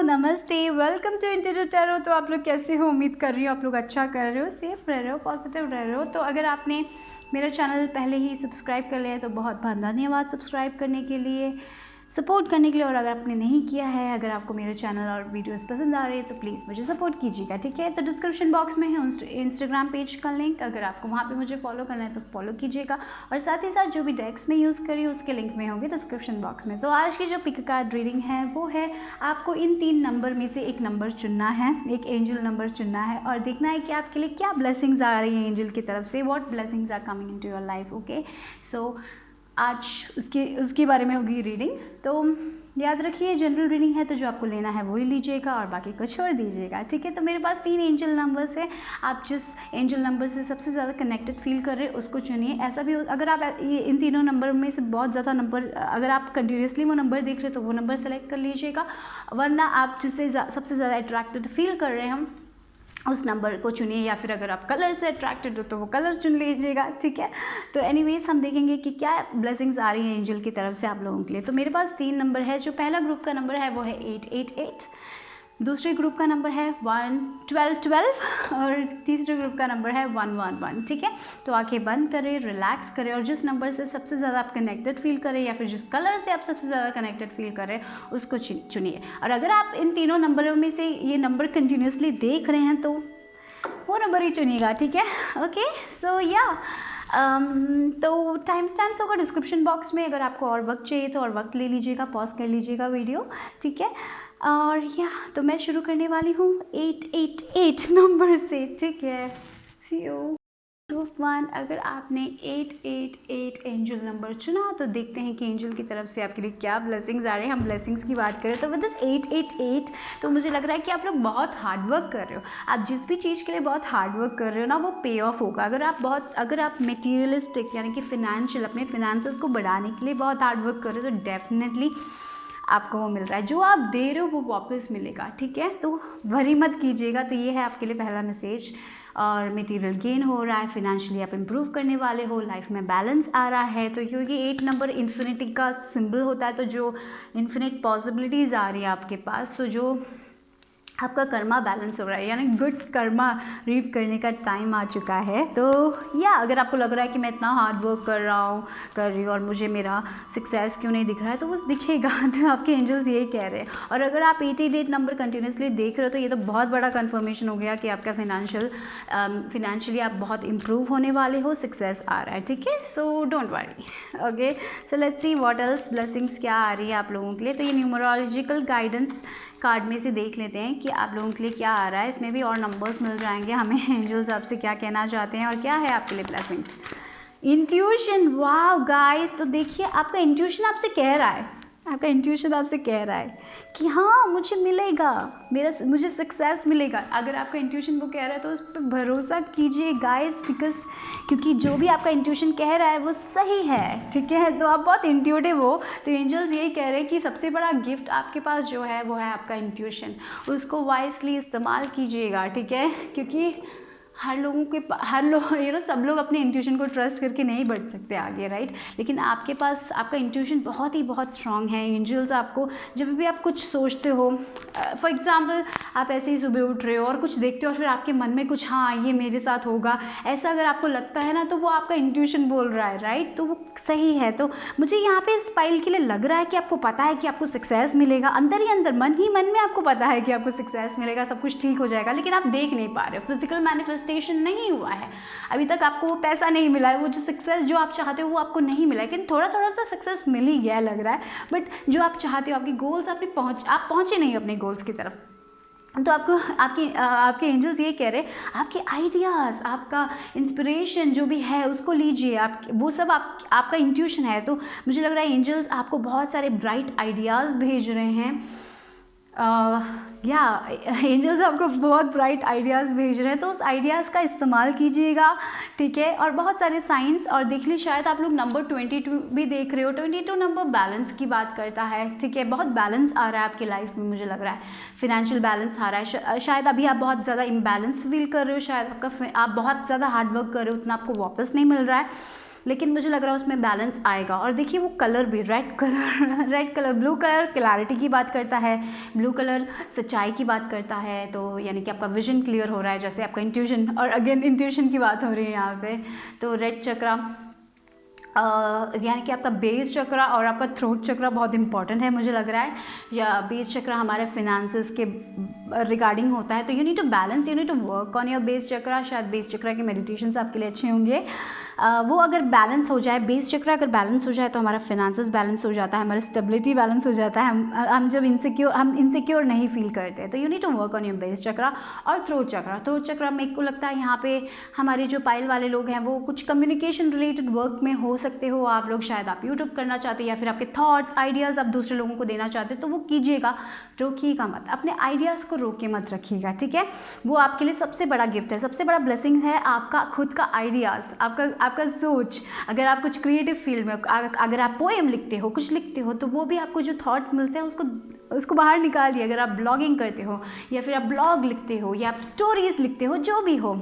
नमस्ते, welcome to interview tarot. तो आप लोग कैसे हो? उम्मीद कर रही हो आप लोग अच्छा कर रहे हो, सेफ रह रहे हो, पॉजिटिव रह रहे हो। तो अगर आपने मेरा चैनल पहले ही सब्सक्राइब कर लिया है तो बहुत बहुत धन्यवाद सब्सक्राइब करने के लिए, सपोर्ट करने के लिए। और अगर आपने नहीं किया है, अगर आपको मेरे चैनल और वीडियोस पसंद आ रही है तो प्लीज़ मुझे सपोर्ट कीजिएगा, ठीक है। तो डिस्क्रिप्शन बॉक्स में है इंस्टाग्राम पेज का लिंक, अगर आपको वहाँ पे मुझे फॉलो करना है तो फॉलो कीजिएगा। और साथ ही साथ जो भी डेक्स में यूज़ करी उसके लिंक में होंगे डिस्क्रिप्शन बॉक्स में। तो आज की जो पिक कार्ड रीडिंग है वो है, आपको इन 3 नंबर में से एक नंबर चुनना है, एक एंजल नंबर चुनना है और देखना है कि आपके लिए क्या ब्लेसिंग्स आ रही हैं एंजल की तरफ से, what blessings are coming into your life. Okay, so आज उसके बारे में होगी रीडिंग। तो याद रखिए जनरल रीडिंग है तो जो आपको लेना है वही लीजिएगा और बाकी को छोड़ दीजिएगा, ठीक है। तो मेरे पास 3 एंजल नंबर्स है, आप जिस एंजल नंबर से सबसे ज़्यादा कनेक्टेड फील कर रहे हैं उसको चुनिए। ऐसा भी अगर आप ये इन तीनों नंबर में से बहुत ज़्यादा नंबर, अगर आप कंटिन्यूसली वो नंबर देख रहे हैं तो वो नंबर सेलेक्ट कर लीजिएगा, वरना आप जिससे सबसे ज़्यादा अट्रैक्टेड फील कर रहे हैं उस नंबर को चुनिए, या फिर अगर आप कलर से अट्रैक्टेड हो तो वो कलर चुन लीजिएगा, ठीक है। तो एनीवेज हम देखेंगे कि क्या ब्लेसिंग्स आ रही हैं एंजल की तरफ से आप लोगों के लिए। तो मेरे पास 3 नंबर है। जो पहला ग्रुप का नंबर है वो है 888, दूसरे ग्रुप का नंबर है 1212 और तीसरे ग्रुप का नंबर है 111, ठीक है। तो आंखें बंद करें, रिलैक्स करें और जिस नंबर से सबसे ज़्यादा आप कनेक्टेड फील करें या फिर जिस कलर से आप सबसे ज़्यादा कनेक्टेड फील करें उसको चुनिए। और अगर आप इन तीनों नंबरों में से ये नंबर कंटिन्यूसली देख रहे हैं तो वो नंबर ही चुनिएगा, ठीक है। ओके, सो या तो टाइम स्टैम्प्स होगा डिस्क्रिप्शन बॉक्स में, अगर आपको और वक्त चाहिए तो और वक्त ले लीजिएगा, पॉज कर लीजिएगा वीडियो, ठीक है। और या तो मैं शुरू करने वाली हूँ 888 नंबर से, ठीक है। ग्रुप 1, अगर आपने 888 एंजल नंबर चुना तो देखते हैं कि एंजल की तरफ से आपके लिए क्या ब्लेसिंग्स आ रहे हैं। हम ब्लेसिंग्स की बात करें तो विद दिस 888 तो मुझे लग रहा है कि आप लोग बहुत हार्ड वर्क कर रहे हो। आप जिस भी चीज़ के लिए बहुत हार्ड वर्क कर रहे हो ना वो पे ऑफ होगा। अगर आप मटीरियलिस्टिक यानी कि फिनेंशियल, अपने फिनेंसेस को बढ़ाने के लिए बहुत हार्ड वर्क कर रहे हो तो डेफिनेटली आपको वो मिल रहा है। जो आप दे रहे हो वो वापस मिलेगा, ठीक है। तो वरी मत कीजिएगा। तो ये है आपके लिए पहला मैसेज। और मटेरियल गेन हो रहा है, फिनेंशियली आप इम्प्रूव करने वाले हो, लाइफ में बैलेंस आ रहा है। तो क्योंकि 8 नंबर इन्फिनिटी का सिंबल होता है तो जो इन्फिनिट पॉसिबिलिटीज़ आ रही है आपके पास, तो जो आपका कर्मा बैलेंस हो रहा है, यानी गुड कर्मा रीप करने का टाइम आ चुका है। तो या अगर आपको लग रहा है कि मैं इतना हार्ड वर्क कर रही हूँ और मुझे मेरा सक्सेस क्यों नहीं दिख रहा है, तो वो दिखेगा। तो आपके एंजल्स यही कह रहे हैं। और अगर आप 88 नंबर कंटिन्यूसली देख रहे हो तो ये तो बहुत बड़ा कन्फर्मेशन हो गया कि आपका फिनेंशियली आप बहुत इम्प्रूव होने वाले हो, सक्सेस आ रहा है, ठीक है। So don't worry. Okay, so let's see what else blessings क्या आ रही है आप लोगों के लिए। तो ये न्यूमरोलॉजिकल गाइडेंस कार्ड में से देख लेते हैं कि आप लोगों के लिए क्या आ रहा है। इसमें भी और नंबर्स मिल जाएंगे हमें, एंजल्स आपसे क्या कहना चाहते हैं और क्या है आपके लिए ब्लेसिंग्स। इंट्यूशन, वाव गाइस, तो देखिए आपका इंट्यूशन आपसे कह रहा है, कि हाँ मुझे मिलेगा, मुझे सक्सेस मिलेगा। अगर आपका इंट्यूशन वो कह रहा है तो उस पर भरोसा कीजिए गाइस, क्योंकि जो भी आपका इंट्यूशन कह रहा है वो सही है, ठीक है। तो आप बहुत इंट्यूटिव हो। तो एंजल्स यही कह रहे हैं कि सबसे बड़ा गिफ्ट आपके पास जो है वो है आपका इंट्यूशन। उसको वाइसली इस्तेमाल कीजिएगा, ठीक है। क्योंकि सब लोग अपने इंट्यूशन को ट्रस्ट करके नहीं बढ़ सकते आगे, राइट। लेकिन आपके पास आपका इंट्यूशन बहुत स्ट्रांग है। एंजल्स आपको जब भी आप कुछ सोचते हो, फॉर एग्जांपल आप ऐसे ही सुबह उठ रहे हो और कुछ देखते हो और फिर आपके मन में कुछ, हाँ ये मेरे साथ होगा, ऐसा अगर आपको लगता है ना तो वो आपका इंट्यूशन बोल रहा है, राइट। तो वो सही है। तो मुझे यहाँ पे इस फाइल के लिए लग रहा है कि आपको पता है कि आपको सक्सेस मिलेगा, अंदर ही अंदर, मन ही मन में आपको पता है कि आपको सक्सेस मिलेगा, सब कुछ ठीक हो जाएगा, लेकिन आप देख नहीं पा रहे हो। फिजिकल मैनिफेस्टेशन नहीं हुआ है अभी तक, आपको वो पैसा नहीं मिला है, वो जो सक्सेस जो आप चाहते हो वो आपको नहीं मिला है। लेकिन थोड़ा सा सक्सेस मिल ही गया लग रहा है, बट जो आप चाहते हो, आपके गोल्स आप पहुंचे नहीं अपने गोल्स की तरफ। तो आपके एंजल्स ये कह रहे हैं, आपके आइडियाज़, आपका इंस्पिरेशन जो भी है उसको लीजिए, आप वो सब आपका इंट्यूशन है। तो मुझे लग रहा है एंजल्स आपको बहुत सारे ब्राइट आइडियाज़ भेज रहे हैं। एंजल्स आपको बहुत ब्राइट आइडियाज़ भेज रहे हैं, तो उस आइडियाज़ का इस्तेमाल कीजिएगा, ठीक है। और बहुत सारे साइंस, और देख लीजिए शायद आप लोग नंबर 22 भी देख रहे हो। 22 नंबर बैलेंस की बात करता है, ठीक है। बहुत बैलेंस आ रहा है आपकी लाइफ में, मुझे लग रहा है फिनेंशियल बैलेंस आ रहा है। शायद अभी आप बहुत ज़्यादा इम्बैलेंस फील कर रहे हो, शायद आप बहुत ज़्यादा हार्ड वर्क कर रहे हो, उतना आपको वापस नहीं मिल रहा है। लेकिन मुझे लग रहा है उसमें बैलेंस आएगा। और देखिए वो कलर भी red colour blue colour clarity की बात करता है, ब्लू कलर सच्चाई की बात करता है। तो यानी कि आपका विजन क्लियर हो रहा है, जैसे आपका इंट्यूशन, और अगेन इंट्यूशन की बात हो रही है यहाँ पे। तो रेड चक्रा यानी कि आपका बेस चक्रा और आपका थ्रोट चक्रा बहुत इंपॉर्टेंट है मुझे लग रहा है। या बेस चक्रा हमारे फिनेंसेस के रिगार्डिंग होता है। तो you need to balance, you need to work on your base chakra. शायद बेस चक्रा के मेडिटेशंस आपके लिए अच्छे होंगे। वो अगर बैलेंस हो जाए, बेस चक्रा अगर बैलेंस हो जाए तो हमारा फिनेंसेस बैलेंस हो जाता है, हमारा स्टेबिलिटी बैलेंस हो जाता है। हम जब इनसिक्योर नहीं फील करते। तो you need to work on your base chakra. और थ्रोट चक्रा मेरे को लगता है यहाँ पे हमारे जो पाइल वाले लोग हैं वो कुछ कम्युनिकेशन रिलेटेड वर्क में हो सकते हो आप लोग। शायद आप यूट्यूब करना चाहते हो या फिर आपके थॉट्स आइडियाज़ आप दूसरे लोगों को देना चाहते हो, तो वो कीजिएगा, रोकिएगा मत, अपने आइडियाज़ को रोक के मत रखिएगा, ठीक है। वो आपके लिए सबसे बड़ा गिफ्ट है, सबसे बड़ा ब्लेसिंग है आपका खुद का आइडियाज़, आपका सोच। अगर आप कुछ क्रिएटिव फील्ड में, अगर आप पोएम लिखते हो, कुछ लिखते हो, तो वो भी आपको जो थॉट्स मिलते हैं उसको बाहर निकालिए। अगर आप ब्लॉगिंग करते हो या फिर आप ब्लॉग लिखते हो या आप स्टोरीज लिखते हो, जो भी हो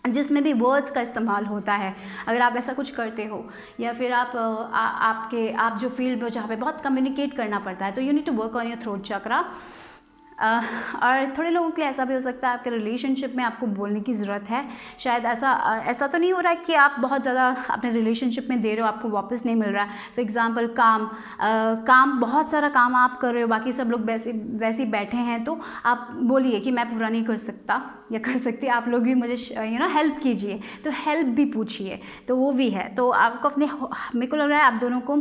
जिसमें भी वर्ड्स का इस्तेमाल होता है, अगर आप ऐसा कुछ करते हो या फिर आप जो फील्ड में जहाँ पे बहुत कम्युनिकेट करना पड़ता है, तो you need to work on your throat chakra. और थोड़े लोगों के लिए ऐसा भी हो सकता है आपके रिलेशनशिप में आपको बोलने की ज़रूरत है। शायद ऐसा तो नहीं हो रहा है कि आप बहुत ज़्यादा अपने रिलेशनशिप में दे रहे हो, आपको वापस नहीं मिल रहा है। फॉर एग्जांपल काम बहुत सारा काम आप कर रहे हो, बाकी सब लोग वैसे बैठे हैं, तो आप बोलिए कि मैं पूरा नहीं कर सकता या कर सकती, आप लोग भी मुझे हेल्प कीजिए। तो हेल्प भी पूछिए, तो वो भी है। तो आपको मेरे को लग रहा है आप दोनों को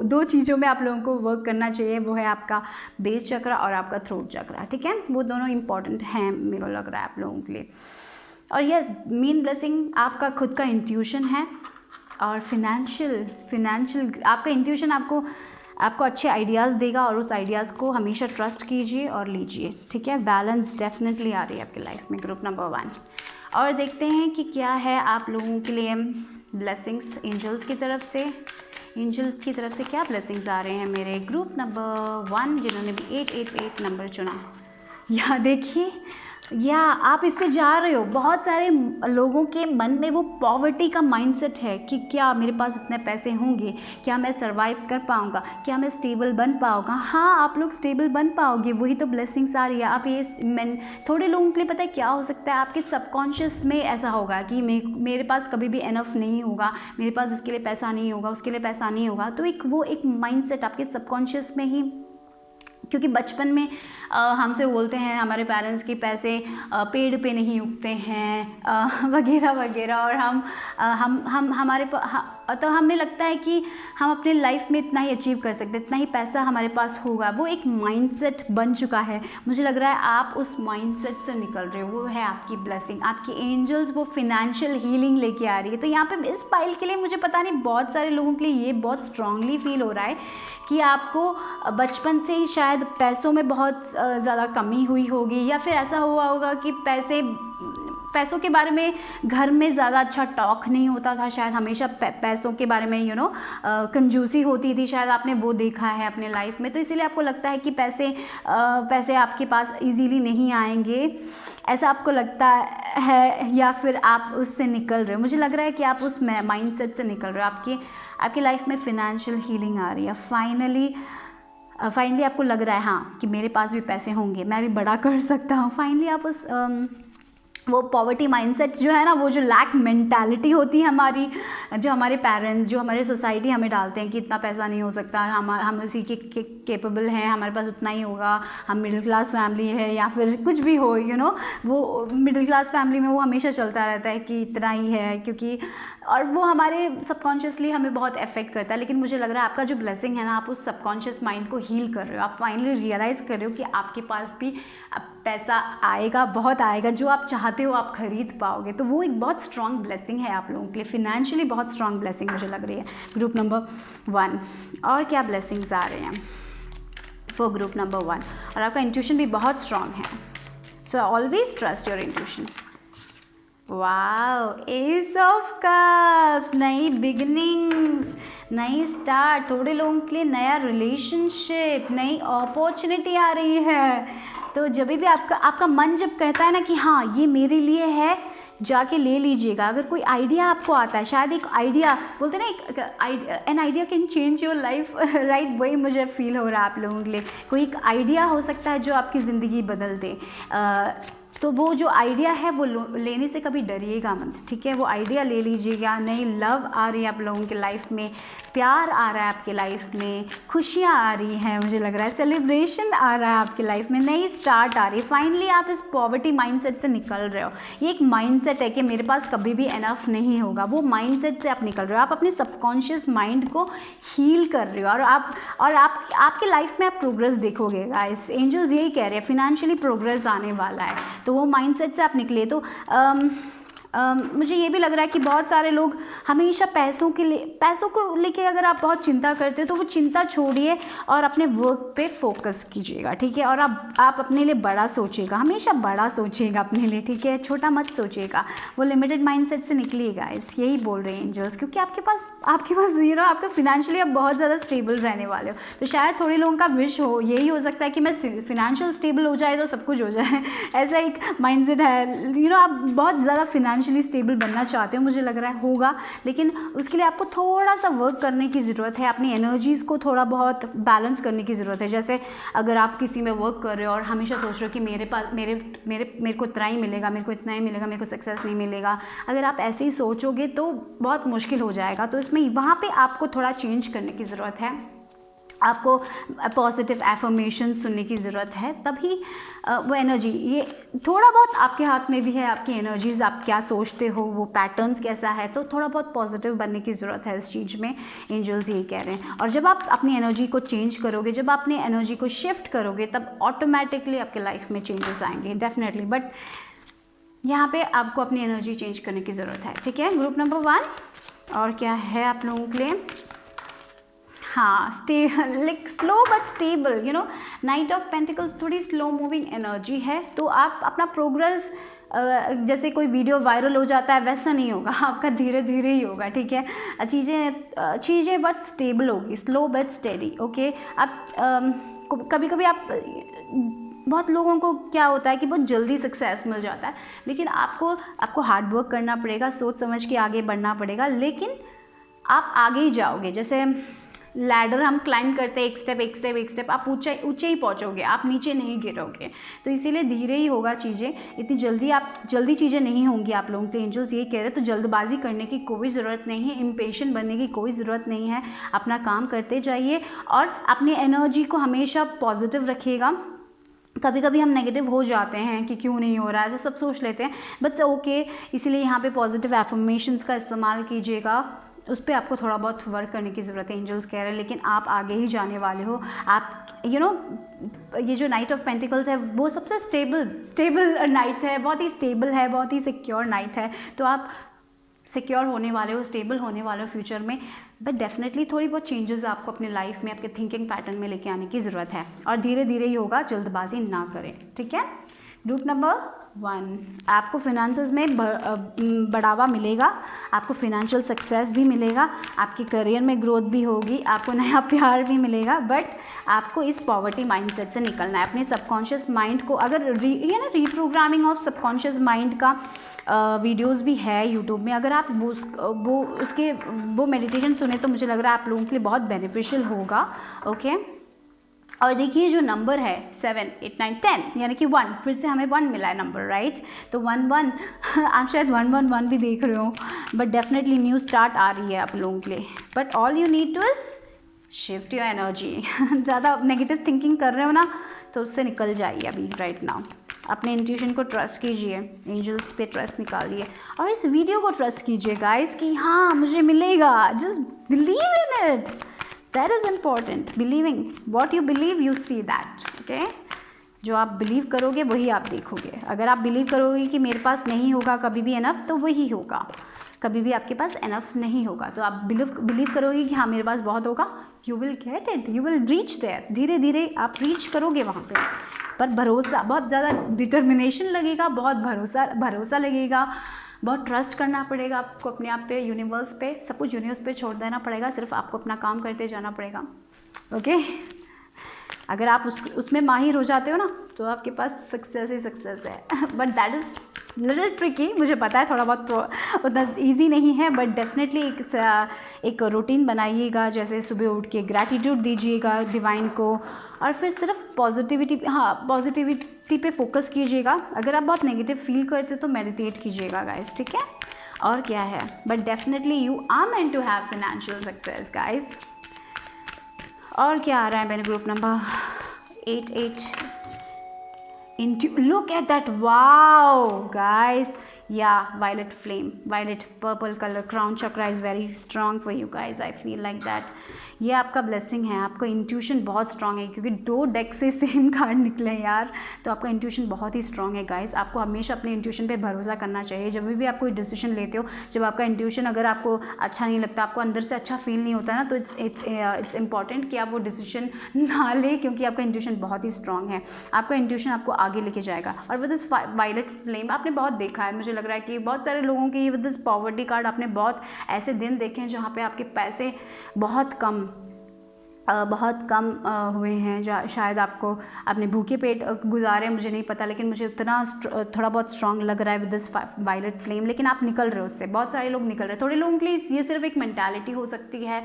दो चीज़ों में आप लोगों को वर्क करना चाहिए। वो है आपका बेस चक्रा और आपका थ्रोट चक्रा, ठीक है। वो दोनों इंपॉर्टेंट हैं मेरे को लग रहा है आप लोगों के लिए। और यस, मेन ब्लेसिंग आपका खुद का इंट्यूशन है। और फिनेंशियल आपका इंट्यूशन आपको अच्छे आइडियाज़ देगा, और उस आइडियाज़ को हमेशा ट्रस्ट कीजिए और लीजिए, ठीक है। बैलेंस डेफिनेटली आ रही है आपकी लाइफ में, ग्रुप नंबर 1। और देखते हैं कि क्या है आप लोगों के लिए ब्लेसिंग्स एंजल्स की तरफ से क्या ब्लेसिंग्स आ रहे हैं मेरे ग्रुप नंबर 1 जिन्होंने भी 888 नंबर चुना। या देखिए, या आप इससे जा रहे हो, बहुत सारे लोगों के मन में वो पॉवर्टी का माइंडसेट है कि क्या मेरे पास इतने पैसे होंगे, क्या मैं सर्वाइव कर पाऊँगा, क्या मैं स्टेबल बन पाऊँगा। हाँ, आप लोग स्टेबल बन पाओगे, वही तो ब्लेसिंग्स आ रही है। आप थोड़े लोगों के लिए पता है क्या हो सकता है, आपके सबकॉन्शियस में ऐसा होगा कि मेरे पास कभी भी एनफ नहीं होगा, मेरे पास इसके लिए पैसा नहीं होगा, उसके लिए पैसा नहीं होगा। तो एक माइंडसेट आपके सबकॉन्शियस में ही, क्योंकि बचपन में हमसे बोलते हैं हमारे पेरेंट्स कि पैसे पेड़ पे नहीं उगते हैं वगैरह वगैरह, और तो हमें लगता है कि हम अपने लाइफ में इतना ही अचीव कर सकते, इतना ही पैसा हमारे पास होगा। वो एक माइंडसेट बन चुका है। मुझे लग रहा है आप उस माइंडसेट से निकल रहे हो, वो है आपकी ब्लेसिंग। आपकी एंजल्स वो फिनेंशियल हीलिंग लेके आ रही है। तो यहाँ पे इस पाइल के लिए मुझे पता नहीं, बहुत सारे लोगों के लिए ये बहुत स्ट्रांगली फील हो रहा है कि आपको बचपन से ही शायद पैसों में बहुत ज़्यादा कमी हुई होगी, या फिर ऐसा हुआ होगा कि पैसों के बारे में घर में ज़्यादा अच्छा टॉक नहीं होता था। शायद हमेशा पैसों के बारे में कंजूसी होती थी, शायद आपने वो देखा है अपने लाइफ में। तो इसीलिए आपको लगता है कि पैसे आपके पास इजीली नहीं आएंगे, ऐसा आपको लगता है, या फिर आप उससे निकल रहे हो। मुझे लग रहा है कि आप उस माइंडसेट से निकल रहे हो। आपकी लाइफ में फिनेंशियल हीलिंग आ रही है। फाइनली आपको लग रहा है हाँ कि मेरे पास भी पैसे होंगे, मैं भी बड़ा कर सकता हूँ। फाइनली आप उस वो पॉवर्टी माइंडसेट जो है ना, वो जो लैक मेंटालिटी होती है हमारी, जो हमारे पेरेंट्स, जो हमारे सोसाइटी हमें डालते हैं कि इतना पैसा नहीं हो सकता, हम उसी के केपेबल हैं, हमारे पास उतना ही होगा, हम मिडिल क्लास फैमिली है, या फिर कुछ भी हो, वो मिडिल क्लास फैमिली में वो हमेशा चलता रहता है कि इतना ही है, क्योंकि और वो हमारे सबकॉन्शियसली हमें बहुत अफेक्ट करता है। लेकिन मुझे लग रहा है आपका जो ब्लेसिंग है ना, आप उस सबकॉन्शियस माइंड को हील कर रहे हो। आप फाइनली रियलाइज़ कर रहे हो कि आपके पास भी पैसा आएगा, बहुत आएगा, जो आप चाहते हो आप खरीद पाओगे। तो वो एक बहुत स्ट्रॉन्ग ब्लेसिंग है आप लोगों के लिए, फिनेंशियली बहुत स्ट्रॉन्ग ब्लेसिंग मुझे लग रही है ग्रुप नंबर 1। और क्या ब्लेसिंग्स आ रहे हैं फॉर ग्रुप नंबर 1? और आपका इंट्यूशन भी बहुत स्ट्रॉन्ग है, so always trust your intuition. Wow, S of cups, नई बिगिनिंग्स, नई स्टार्ट, थोड़े लोगों के लिए नया रिलेशनशिप, नई अपॉर्चुनिटी आ रही है। तो जब भी आपका मन जब कहता है ना कि हाँ ये मेरे लिए है, जाके ले लीजिएगा। अगर कोई आइडिया आपको आता है, शायद एक आइडिया बोलते हैं ना, an idea can change your life, right, वही मुझे फील हो रहा है आप लोगों के लिए। कोई एक आइडिया हो सकता है जो आपकी ज़िंदगी बदल दे। तो वो जो आइडिया है वो लेने से कभी डरिएगा मत, ठीक है। वो आइडिया ले लीजिएगा। नई लव आ रही है आप लोगों के लाइफ में, प्यार आ रहा है आपके लाइफ में, खुशियाँ आ रही हैं, मुझे लग रहा है सेलिब्रेशन आ रहा है आपके लाइफ में, नई स्टार्ट आ रही है। फाइनली आप इस पॉवर्टी माइंडसेट से निकल रहे हो। ये एक माइंडसेट है कि मेरे पास कभी भी एनफ नहीं होगा, वो माइंडसेट से आप निकल रहे हो। आप अपने सबकॉन्शियस माइंड को हील कर रहे हो और आपके लाइफ में आप प्रोग्रेस देखोगे गाइस। एंजल्स यही कह रहे हैं, फिनेंशियली प्रोग्रेस आने वाला है। तो वो माइंडसेट से आप निकले। तो मुझे ये भी लग रहा है कि बहुत सारे लोग हमेशा पैसों को लेके अगर आप बहुत चिंता करते हो तो वो चिंता छोड़िए और अपने वर्क पे फोकस कीजिएगा, ठीक है। और आप अपने लिए बड़ा सोचिएगा, हमेशा बड़ा सोचिएगा अपने लिए, ठीक है, छोटा मत सोचिएगा। वो लिमिटेड माइंडसेट से निकलिएगा, यही बोल रहे हैं एंजल्स। क्योंकि आपके पास आपका फिनेंशियली आप बहुत ज़्यादा स्टेबल रहने वाले हो। तो शायद थोड़े लोगों का विश हो, यही हो सकता है कि मैं फिनेंशियल स्टेबल हो जाए तो सब कुछ हो जाए, ऐसा एक माइंडसेट है। आप बहुत ज़्यादा फिनेंशियली स्टेबल बनना चाहते हो, मुझे लग रहा है होगा, लेकिन उसके लिए आपको थोड़ा सा वर्क करने की ज़रूरत है। अपनी एनर्जीज़ को थोड़ा बहुत बैलेंस करने की ज़रूरत है। जैसे अगर आप किसी में वर्क कर रहे हो और हमेशा सोच रहे हो कि मेरे को इतना ही मिलेगा, मेरे को इतना ही मिलेगा, मेरे को सक्सेस नहीं मिलेगा, अगर आप ऐसे ही सोचोगे तो बहुत मुश्किल हो जाएगा। तो वहाँ पे आपको थोड़ा चेंज करने की ज़रूरत है। आपको पॉजिटिव एफर्मेशन सुनने की ज़रूरत है, तभी वो एनर्जी, ये थोड़ा बहुत आपके हाथ में भी है। आपकी एनर्जीज, आप क्या सोचते हो, वो पैटर्न्स कैसा है, तो थोड़ा बहुत पॉजिटिव बनने की ज़रूरत है इस चीज़ में। एंजल्स यही कह रहे हैं। और जब आप अपनी एनर्जी को चेंज करोगे, जब आप अपनी एनर्जी को शिफ्ट करोगे, तब ऑटोमेटिकली आपके लाइफ में चेंजेस आएंगे, डेफिनेटली। बट यहाँ पे आपको अपनी एनर्जी चेंज करने की ज़रूरत है, ठीक है। ग्रुप नंबर 1 और क्या है आप लोगों के लिए? हाँ, like slow but stable, night of pentacles थोड़ी स्लो मूविंग एनर्जी है। तो आप अपना प्रोग्रेस, जैसे कोई वीडियो वायरल हो जाता है वैसा नहीं होगा, आपका धीरे धीरे ही होगा, ठीक है। चीज़ें बट स्टेबल होगी, स्लो बट स्टेडी, ओके। आप कभी कभी आप बहुत लोगों को क्या होता है कि बहुत जल्दी सक्सेस मिल जाता है, लेकिन आपको हार्ड वर्क करना पड़ेगा, सोच समझ के आगे बढ़ना पड़ेगा, लेकिन आप आगे ही जाओगे। जैसे लैडर हम क्लाइंब करते हैं, एक स्टेप आप ऊंचे ही पहुंचोगे, आप नीचे नहीं गिरोगे। तो इसीलिए धीरे ही होगा चीज़ें, इतनी जल्दी चीज़ें नहीं होंगी आप लोगों के। एंजल्स ये कह रहे हैं, तो जल्दबाजी करने की कोई ज़रूरत नहीं है, इम्पेशेंट बनने की कोई ज़रूरत नहीं है। अपना काम करते जाइए और अपनी एनर्जी को हमेशा पॉजिटिव रखिएगा। कभी कभी हम नेगेटिव हो जाते हैं कि क्यों नहीं हो रहा है, ऐसा सब सोच लेते हैं, बट ओके। इसीलिए यहाँ पे पॉजिटिव एफर्मेशंस का इस्तेमाल कीजिएगा, उस पर आपको थोड़ा बहुत वर्क करने की ज़रूरत है, एंजल्स कह रहे हैं। लेकिन आप आगे ही जाने वाले हो। आप ये जो नाइट ऑफ पेंटिकल्स है वो सबसे स्टेबल नाइट है, बहुत ही स्टेबल है, बहुत ही सिक्योर नाइट है। तो आप सिक्योर होने वाले हो, स्टेबल होने वाले हो फ्यूचर में। बट डेफिनेटली थोड़ी बहुत चेंजेस आपको अपने लाइफ में, आपके थिंकिंग पैटर्न में लेके आने की ज़रूरत है, और धीरे धीरे ही होगा, जल्दबाजी ना करें, ठीक है। ग्रुप नंबर 1, आपको फिनेंसेस में बढ़ावा मिलेगा, आपको फिनेंशियल सक्सेस भी मिलेगा, आपके करियर में ग्रोथ भी होगी, आपको नया प्यार भी मिलेगा। बट आपको इस पॉवर्टी माइंडसेट से निकलना है। अपने सबकॉन्शियस माइंड को, अगर रीप्रोग्रामिंग ऑफ सबकॉन्शियस माइंड का वीडियोस भी है यूट्यूब में, अगर आप वो मेडिटेशन सुने तो मुझे लग रहा है आप लोगों के लिए बहुत बेनिफिशियल होगा, ओके। और देखिए जो नंबर है 7, 8, 9, 10, यानी कि 1, फिर से हमें 1 मिला है नंबर, राइट। तो 1 आप शायद 1 भी देख रहे हो, बट डेफिनेटली न्यू स्टार्ट आ रही है आप लोगों के लिए। But all you need two is shift your energy. ज़्यादा नेगेटिव थिंकिंग कर रहे हो ना, तो उससे निकल जाइए अभी, राइट नाउ। अपने इंट्यूशन को ट्रस्ट कीजिए, एंजल्स पे ट्रस्ट निकालिए, और इस वीडियो को ट्रस्ट कीजिए गाइस कि हाँ मुझे मिलेगा। Just believe in it, that is important. Believing what you believe, you see that, okay. जो आप बिलीव करोगे वही आप देखोगे। अगर आप बिलीव करोगे कि मेरे पास नहीं होगा कभी भी एनफ, तो वही होगा, कभी भी आपके पास एनफ नहीं होगा। तो आप बिलीव करोगे कि हाँ मेरे पास बहुत होगा, you will get it, you will reach there. धीरे धीरे आप रीच करोगे वहाँ पे, पर भरोसा, बहुत ज़्यादा डिटर्मिनेशन लगेगा, बहुत भरोसा लगेगा, बहुत ट्रस्ट करना पड़ेगा आपको अपने आप पे, यूनिवर्स पे, सब कुछ यूनिवर्स पे छोड़ देना पड़ेगा, सिर्फ आपको अपना काम करते जाना पड़ेगा। ओके, अगर आप उसमें माहिर हो जाते हो ना तो आपके पास सक्सेस ही सक्सेस है। But that is little tricky, मुझे पता है थोड़ा बहुत उतना ईजी नहीं है, बट डेफिनेटली एक रूटीन बनाइएगा, जैसे सुबह उठ के ग्रैटिट्यूड दीजिएगा डिवाइन को, और फिर सिर्फ पॉजिटिविटी पे फोकस कीजिएगा। अगर आप बहुत नेगेटिव फील करते हो तो मेडिटेट कीजिएगा गाइस, ठीक है, और क्या है। But definitely you are meant to have financial success guys. और क्या आ रहा है मेरे group number 88 into, look at that, wow guys, yeah, violet flame, violet purple color, crown chakra is very strong for you guys, I feel like that। ये आपका blessing है, आपका इंट्यूशन बहुत स्ट्रांग है, क्योंकि 2 डेक से सेम कार्ड निकले यार, तो आपका इंट्यूशन बहुत ही स्ट्रांग है गाइस। आपको हमेशा अपने इंट्यूशन पे भरोसा करना चाहिए जब भी आप कोई डिसीजन लेते हो। जब आपका इंट्यूशन अगर आपको अच्छा नहीं लगता, आपको अंदर से अच्छा फील नहीं होता ना, तो इट्स इम्पॉर्टेंट कि आप वो डिसीजन ना ले, क्योंकि आपका इंट्यूशन बहुत ही स्ट्रांग है। आपका इंट्यूशन आपको आगे लेके जाएगा। और विद दिस वायलेट फ्लेम आपने बहुत देखा है, मुझे लग रहा है कि बहुत सारे लोगों के विद दिस पॉवर्टी कार्ड आपने बहुत ऐसे दिन देखे हैं जहाँ पे आपके पैसे बहुत कम हुए हैं, शायद आपने भूखे पेट गुजारे, मुझे नहीं पता, लेकिन मुझे उतना थोड़ा बहुत स्ट्रांग लग रहा है विद दिस वायलेट फ्लेम। लेकिन आप निकल रहे हो उससे, बहुत सारे लोग निकल रहे हैं। थोड़े लोगों के लिए ये सिर्फ एक मेंटालिटी हो सकती है।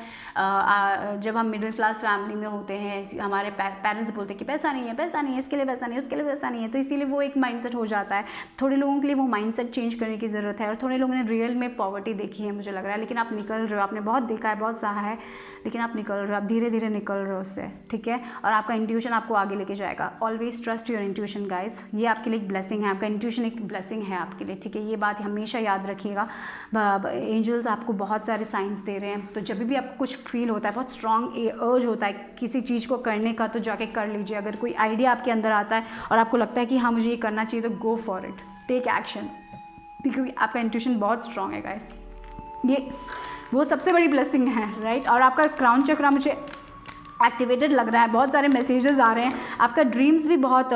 जब हम मिडिल क्लास फैमिली में होते हैं, हमारे पेरेंट्स बोलते हैं कि पैसा नहीं है, इसके लिए पैसा नहीं है, उसके लिए पैसा नहीं है, तो इसीलिए वो एक माइंडसेट हो जाता है। थोड़े लोगों के लिए वो माइंडसेट चेंज करने की ज़रूरत है, और थोड़े लोगों ने रियल में पॉवर्टी देखी है, मुझे लग रहा है। लेकिन आप निकल रहे हो, आपने बहुत देखा है, बहुत सहा है, लेकिन आप निकल रहे हो, आप धीरे धीरे निकल रहे हो उससे, ठीक है। और आपका इंट्यूशन आपको आगे लेके जाएगा। Always trust your intuition guys, ये आपके लिए एक ब्लेसिंग है, आपका इंट्यूशन एक ब्लेसिंग है आपके लिए, ठीक है। ये बात हमेशा याद रखिएगा। एंजल्स आपको बहुत सारे साइंस दे रहे हैं, तो जब भी आपको कुछ फील होता है, बहुत स्ट्रॉन्ग अर्ज होता है किसी चीज़ को करने का, तो जाके कर लीजिए। अगर कोई आइडिया आपके अंदर आता है और आपको लगता है कि हाँ मुझे ये करना चाहिए, तो go for it, take action, क्योंकि आपका इंट्यूशन बहुत स्ट्रॉन्ग है गाइस। ये वो सबसे बड़ी ब्लेसिंग है, राइट। और आपका क्राउन चक्रा मुझे एक्टिवेटेड लग रहा है, बहुत सारे मैसेजेस आ रहे हैं। आपका ड्रीम्स भी बहुत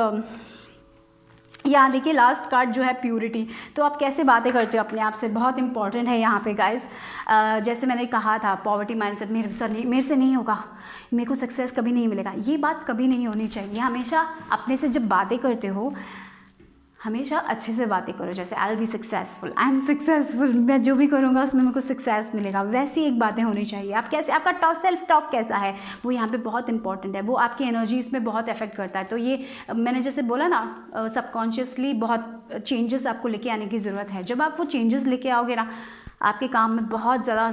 यहाँ देखिए लास्ट कार्ड जो है प्यूरिटी, तो आप कैसे बातें करते हो अपने आप से, बहुत इंपॉर्टेंट है यहाँ पे गाइस। जैसे मैंने कहा था पॉवर्टी माइंडसेट, मेरे से नहीं होगा, मेरे को सक्सेस कभी नहीं मिलेगा, ये बात कभी नहीं होनी चाहिए। हमेशा अपने से जब बातें करते हो, हमेशा अच्छे से बातें करो, जैसे I will be successful, I am successful, मैं जो भी करूँगा उसमें मेरे को सक्सेस मिलेगा, वैसी एक बातें होनी चाहिए। आप कैसे, आपका सेल्फ टॉक कैसा है, वो यहाँ पे बहुत इंपॉर्टेंट है, वो आपकी एनर्जी इसमें बहुत इफेक्ट करता है। तो ये मैंने जैसे बोला ना, सबकॉन्शियसली बहुत चेंजेस आपको लेके आने की ज़रूरत है। जब आप वो चेंजेस लेके आओगे ना, आपके काम में बहुत ज़्यादा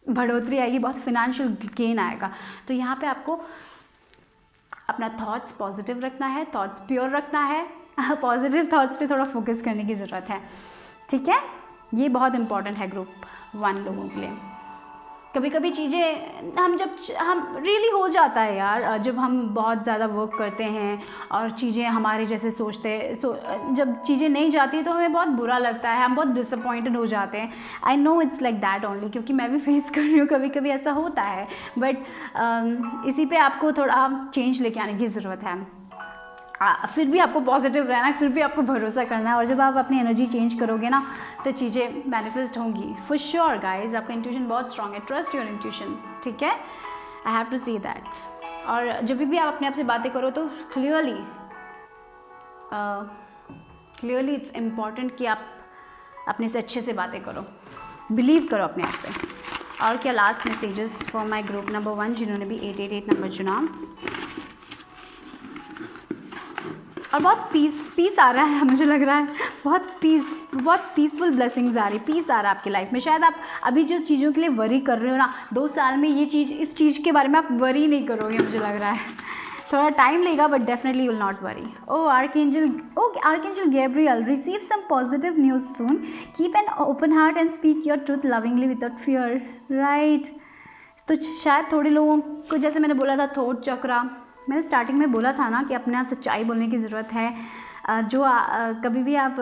बढ़ोतरी आएगी, बहुत फिनेंशियल गेन आएगा। तो यहाँ पर आपको अपना थॉट्स पॉजिटिव रखना है, थॉट्स प्योर रखना है, पॉजिटिव थॉट्स पे थोड़ा फोकस करने की ज़रूरत है, ठीक है। ये बहुत इंपॉर्टेंट है ग्रुप 1 लोगों के लिए। कभी कभी चीज़ें हम रियली हो जाता है यार, जब हम बहुत ज़्यादा वर्क करते हैं और चीज़ें हमारे जैसे जब चीज़ें नहीं जाती तो हमें बहुत बुरा लगता है, हम बहुत डिसअपॉइंटेड हो जाते हैं। I know it's like that only, क्योंकि मैं भी फेस कर रही हूँ, कभी कभी ऐसा होता है। बट इसी पे आपको थोड़ा चेंज लेके आने की ज़रूरत है। फिर भी आपको पॉजिटिव रहना है, फिर भी आपको भरोसा करना है, और जब आप अपनी एनर्जी चेंज करोगे ना, तो चीज़ें मैनिफेस्ट होंगी फॉर श्योर गाइज। आपका इंट्यूशन बहुत स्ट्रांग है, ट्रस्ट योर इंट्यूशन, ठीक है। I have to see that. और जब भी आप अपने आप से बातें करो तो क्लियरली इट्स इम्पॉर्टेंट कि आप अपने से अच्छे से बातें करो, बिलीव करो अपने आप पे। और क्या last messages for my group number 1 जिन्होंने भी 888 नंबर चुना। और बहुत पीस आ रहा है, मुझे लग रहा है बहुत पीसफुल ब्लेसिंग्स आ रही, पीस आ रहा है आपकी लाइफ में। शायद आप अभी जो चीज़ों के लिए वरी कर रहे हो ना, 2 साल में इस चीज़ के बारे में आप वरी नहीं करोगे, मुझे लग रहा है। थोड़ा टाइम लेगा, but definitely you will not worry. Archangel Gabriel, receive some positive news soon, keep an open heart and speak your truth lovingly without fear, right. तो शायद थोड़े लोगों को, जैसे मैंने बोला था थॉट चक्रा, मैंने स्टार्टिंग में बोला था ना कि अपने आप सच्चाई बोलने की ज़रूरत है। कभी भी आप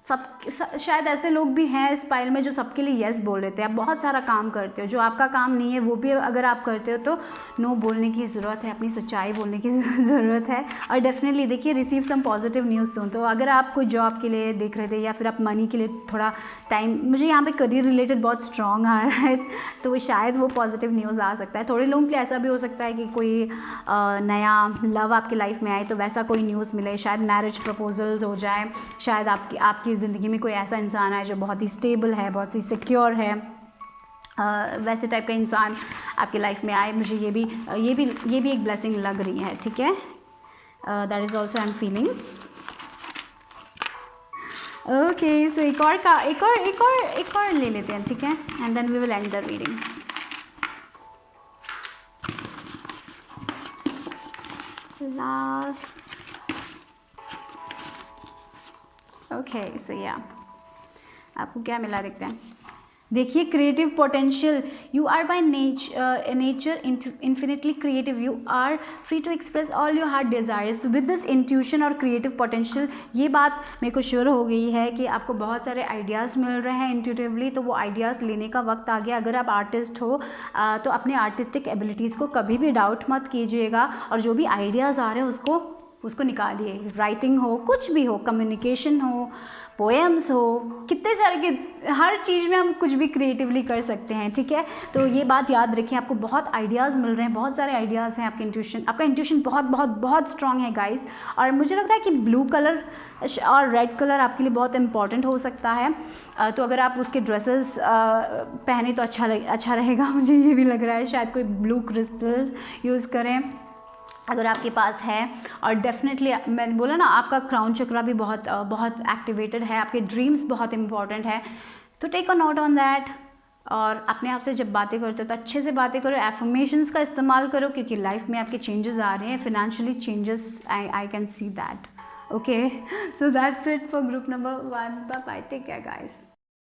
शायद ऐसे लोग भी हैं इस पाइल में जो सबके लिए यस बोल देते हैं। आप बहुत सारा काम करते हो, जो आपका काम नहीं है वो भी अगर आप करते हो तो नो बोलने की ज़रूरत है, अपनी सच्चाई बोलने की ज़रूरत है। और डेफिनेटली देखिए रिसीव सम पॉजिटिव न्यूज़ सुन। तो अगर आप कोई जॉब के लिए देख रहे थे या फिर आप मनी के लिए थोड़ा टाइम, मुझे यहाँ पे करियर रिलेटेड बहुत स्ट्रॉन्ग आ रहा है, तो शायद वो पॉजिटिव न्यूज़ आ सकता है। थोड़े लोगों के लिए ऐसा भी हो सकता है कि कोई नया लव आपकी लाइफ में आए, तो वैसा कोई न्यूज़ मिले, शायद मैरिज प्रपोजल्स हो जाए, शायद आपकी ज़िंदगी में कोई ऐसा इंसान है जो बहुत ही स्टेबल है, बहुत ही सिक्योर है, वैसे टाइप का इंसान आपकी लाइफ में आए। मुझे ये भी एक ब्लेसिंग लग रही है, ठीक है। That is also I am feeling. Okay, so एक और ले लेते हैं, ठीक है, and then we will end the reading. Last, okay, so या आपको क्या मिला देखते हैं। देखिए creative potential, you are by nature infinitely creative, you are free to express all your heart desires with this intuition और क्रिएटिव पोटेंशियल। ये बात मेरे को श्योर हो गई है कि आपको बहुत सारे आइडियाज़ मिल रहे हैं इंट्यूटिवली, तो वो आइडियाज़ लेने का वक्त आ गया। अगर आप आर्टिस्ट हो तो अपने आर्टिस्टिक एबिलिटीज़ को कभी भी डाउट मत कीजिएगा, और जो भी आइडियाज़ आ रहे हैं उसको निकालिए। राइटिंग हो, कुछ भी हो, कम्युनिकेशन हो, पोएम्स हो, कितने सारे के हर चीज़ में हम कुछ भी क्रिएटिवली कर सकते हैं, ठीक है। तो ये बात याद रखें, आपको बहुत आइडियाज़ मिल रहे हैं, बहुत सारे आइडियाज़ हैं। आपका इंट्यूशन बहुत बहुत बहुत स्ट्रांग है गाइस। और मुझे लग रहा है कि ब्लू कलर और रेड कलर आपके लिए बहुत इंपॉर्टेंट हो सकता है, तो अगर आप उसके ड्रेसेस पहने तो अच्छा रहेगा। मुझे ये भी लग रहा है शायद कोई ब्लू क्रिस्टल यूज़ करें अगर आपके पास है। और डेफिनेटली मैंने बोला ना, आपका क्राउन चक्रा भी बहुत एक्टिवेटेड है, आपके ड्रीम्स बहुत इंपॉर्टेंट है, तो take a note on that. और अपने आप से जब बातें करते हो तो अच्छे से बातें करो, एफर्मेशंस का इस्तेमाल करो, क्योंकि लाइफ में आपके चेंजेस आ रहे हैं, financially changes, I can see that. Okay, so that's it for group number 1। Bye bye, take care guys.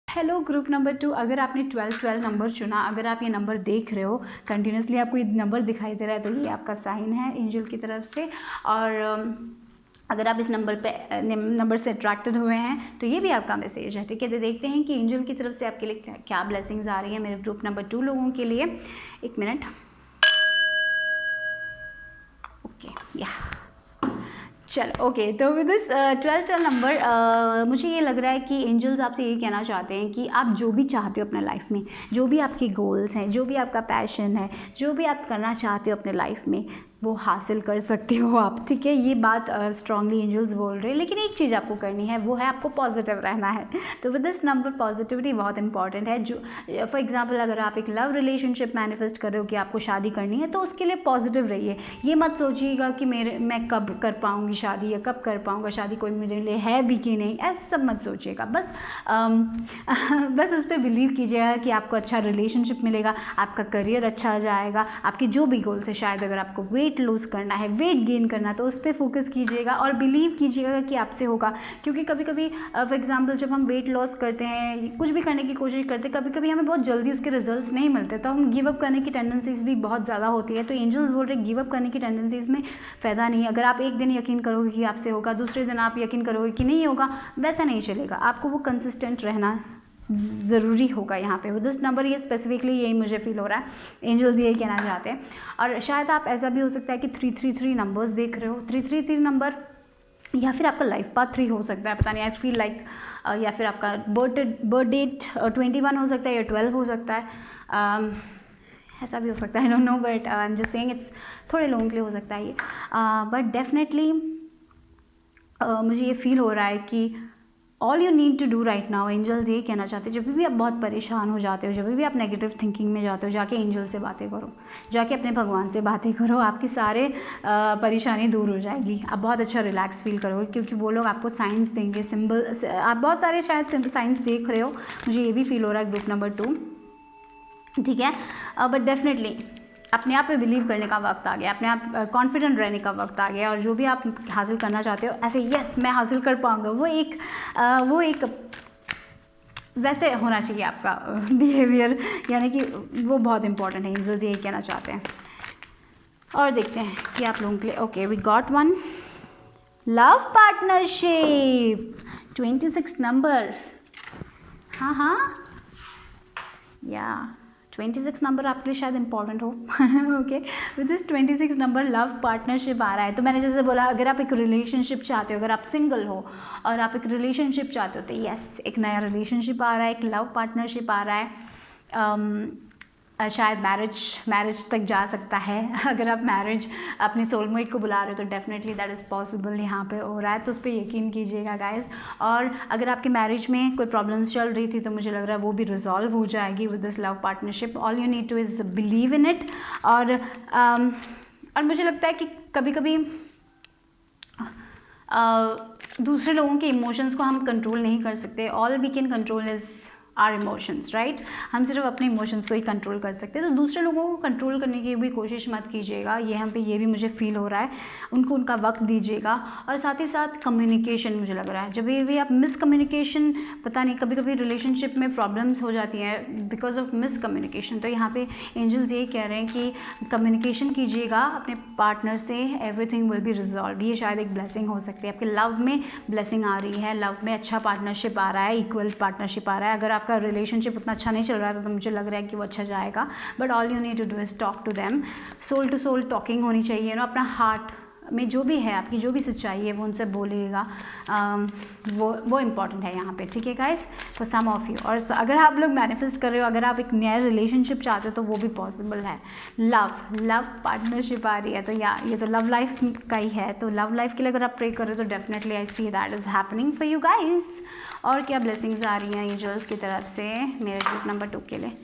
Hello group number 2, अगर आपने 12 नंबर चुना, अगर आप ये नंबर देख रहे हो कंटिन्यूसली, आपको ये नंबर दिखाई दे रहा है, तो ये आपका साइन है एंजल की तरफ से। और अगर आप इस नंबर से अट्रैक्टेड हुए हैं तो ये भी आपका मैसेज है, ठीक है। तो देखते हैं कि एंजल की तरफ से आपके लिए क्या ब्लेसिंग्स आ रही है मेरे ग्रुप नंबर 2 लोगों के लिए। एक मिनट, ओके, या चलो, ओके। तो विद दिस 12 नंबर मुझे ये लग रहा है कि एंजल्स आपसे ये कहना चाहते हैं कि आप जो भी चाहते हो अपने लाइफ में, जो भी आपके गोल्स हैं, जो भी आपका पैशन है, जो भी आप करना चाहते हो अपने लाइफ में, वो हासिल कर सकते हो आप, ठीक है। ये बात स्ट्रांगली एंजल्स बोल रहे हैं। लेकिन एक चीज़ आपको करनी है, वो है आपको पॉजिटिव रहना है। तो विद दिस नंबर पॉजिटिविटी बहुत इंपॉर्टेंट है। जो फॉर एग्जांपल अगर आप एक लव रिलेशनशिप मैनिफेस्ट कर रहे हो कि आपको शादी करनी है, तो उसके लिए पॉजिटिव रहिए। ये मत सोचिएगा कि मैं कब कर पाऊँगी शादी या कब कर पाऊँगा शादी, कोई मेरे लिए है भी कि नहीं, ऐसा सब मत सोचिएगा। बस उस पर बिलीव कीजिएगा कि आपको अच्छा रिलेशनशिप मिलेगा, आपका करियर अच्छा हो जाएगा, आपके जो भी गोल्स है, शायद अगर आपको वेट लूज़ करना है, वेट गेन करना, तो उस पर फोकस कीजिएगा और बिलीव कीजिएगा कि आपसे होगा। क्योंकि कभी कभी फॉर एग्जांपल जब हम वेट लॉस करते हैं, कुछ भी करने की कोशिश करते हैं, कभी कभी हमें बहुत जल्दी उसके रिजल्ट्स नहीं मिलते, तो हम गिव अप करने की टेंडेंसीज भी बहुत ज़्यादा होती है। तो एंजल्स बोल रहे गिव अप करने की टेंडेंसीज में फ़ायदा नहीं है। अगर आप एक दिन यकीन करोगे कि आपसे होगा, दूसरे दिन आप यकीन करोगे कि नहीं होगा, वैसा नहीं चलेगा। आपको वो कंसिस्टेंट रहना ज़रूरी होगा यहाँ पे। विद दिस नंबर ये स्पेसिफिकली यही मुझे फील हो रहा है, एंजल्स यही कहना चाहते हैं। और शायद आप ऐसा भी हो सकता है कि 333 नंबर्स देख रहे हो, 333 नंबर, या फिर आपका लाइफ पाथ 3 हो सकता है, पता नहीं, आई फील लाइक, या फिर आपका बर्थ डेट 21 हो सकता है या 12 हो सकता है, ऐसा भी हो सकता है, I don't know, but I am just saying it's, थोड़े लोगों के लिए हो सकता है ये, बट डेफिनेटली मुझे ये फील हो रहा है कि all you need to do right now, angels यही कहना चाहते हैं, जब भी आप बहुत परेशान हो जाते हो, जब भी आप नेगेटिव थिंकिंग में जाते हो, जाके एंजल से बातें करो, जाके अपने भगवान से बातें करो, आपकी सारे परेशानी दूर हो जाएगी, आप बहुत अच्छा रिलैक्स फील करोगे, क्योंकि वो लोग आपको साइंस देंगे, सिंबल, आप बहुत सारे शायद साइंस देख रहे हो, मुझे ये भी फील हो रहा है ग्रुप नंबर 2, ठीक है। बट डेफिनेटली अपने आप पे बिलीव करने का वक्त आ गया, अपने आप कॉन्फिडेंट रहने का वक्त आ गया, और जो भी आप हासिल करना चाहते हो, ऐसे यस मैं हासिल कर पाऊँगा, वो एक वैसे होना चाहिए आपका बिहेवियर, यानी कि वो बहुत इंपॉर्टेंट है, एंजल्स यही कहना चाहते हैं। और देखते हैं कि आप लोगों के लिए, okay we got one love partnership, 26 number, हाँ हाँ या 26 नंबर आपके लिए शायद इंपॉर्टेंट हो। Okay, with this 26 number love partnership आ रहा है। तो मैंने जैसे बोला, अगर आप एक रिलेशनशिप चाहते हो, अगर आप सिंगल हो और आप एक रिलेशनशिप चाहते हो, तो यस, एक नया रिलेशनशिप आ रहा है, एक लव पार्टनरशिप आ रहा है। शायद मैरिज तक जा सकता है। अगर आप मैरिज अपने सोलमेट को बुला रहे हो तो डेफिनेटली दैट इज़ पॉसिबल यहाँ पे हो रहा है, तो उस पर यकीन कीजिएगा गाइस। और अगर आपके मैरिज में कोई प्रॉब्लम्स चल रही थी तो मुझे लग रहा है वो भी रिजॉल्व हो जाएगी with this love partnership. All you need two is believe in it. और मुझे लगता है कि कभी कभी दूसरे लोगों के इमोशंस को हम कंट्रोल नहीं कर सकते। All we can control is our emotions, right. हम सिर्फ अपने इमोशंस को ही कंट्रोल कर सकते हैं। तो दूसरे लोगों को कंट्रोल करने की भी कोशिश मत कीजिएगा, यहाँ पे ये भी मुझे फील हो रहा है। उनको उनका वक्त दीजिएगा। और साथ ही साथ कम्युनिकेशन, मुझे लग रहा है जब भी आप मिसकम्युनिकेशन, पता नहीं कभी कभी रिलेशनशिप में प्रॉब्लम्स हो जाती हैं बिकॉज ऑफ मिसकम्युनिकेशन। तो यहाँ पे एंजल्स ये कह रहे हैं कि कम्युनिकेशन कीजिएगा अपने पार्टनर से, एवरीथिंग विल बी रिजॉल्व। ये शायद एक ब्लेसिंग हो सकती है, आपके लव में ब्लेसिंग आ रही है, लव में अच्छा पार्टनरशिप आ रहा है, इक्वल पार्टनरशिप आ रहा है। अगर आपका रिलेशनशिप उतना अच्छा नहीं चल रहा था तो मुझे लग रहा है कि वो अच्छा जाएगा। But all you need to do is talk to them, soul to soul talking होनी चाहिए ना। अपना हार्ट में जो भी है, आपकी जो भी सच्चाई है वो उनसे बोलिएगा। वो इम्पॉर्टेंट है यहाँ पे, ठीक है guys, for some of you. और अगर आप लोग मैनिफेस्ट कर रहे हो, अगर आप एक नया रिलेशनशिप चाहते हो तो वो भी पॉसिबल है। लव पार्टनरशिप आ रही है, तो ये तो लव लाइफ का ही है। तो लव लाइफ के लिए अगर आप प्रे कर रहे हो तो definitely I see that is happening for you guys. और क्या ब्लेसिंग्स आ रही हैं एंजल्स की तरफ से मेरे ग्रुप नंबर 2 के लिए?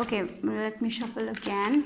Okay, let me shuffle again.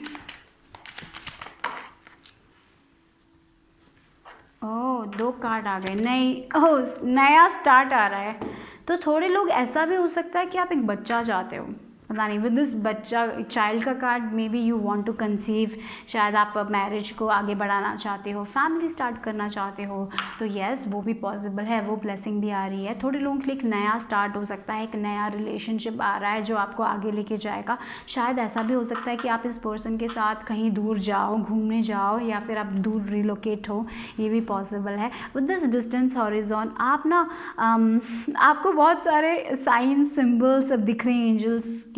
Oh, 2 card आ गए। नया स्टार्ट आ रहा है। तो थोड़े लोग ऐसा भी हो सकता है कि आप एक बच्चा चाहते हो, पता नहीं, विद दिस बच्चा, चाइल्ड का card, maybe you want to conceive. शायद आप मैरिज को आगे बढ़ाना चाहते हो, फैमिली स्टार्ट करना चाहते हो, तो येस वो भी पॉसिबल है, वो ब्लेसिंग भी आ रही है। थोड़े लोगों के लिए एक नया स्टार्ट हो सकता है, एक नया रिलेशनशिप आ रहा है जो आपको आगे लेके जाएगा। शायद ऐसा भी हो सकता है कि आप इस पर्सन के साथ कहीं दूर जाओ, घूमने जाओ, या फिर आप दूर रिलोकेट हो, ये भी पॉसिबल है। विद दिस डिस्टेंस हॉरिजॉन आप ना आपको बहुत सारे साइंस सिम्बल्स सब दिख रहे हैं एंजल्स की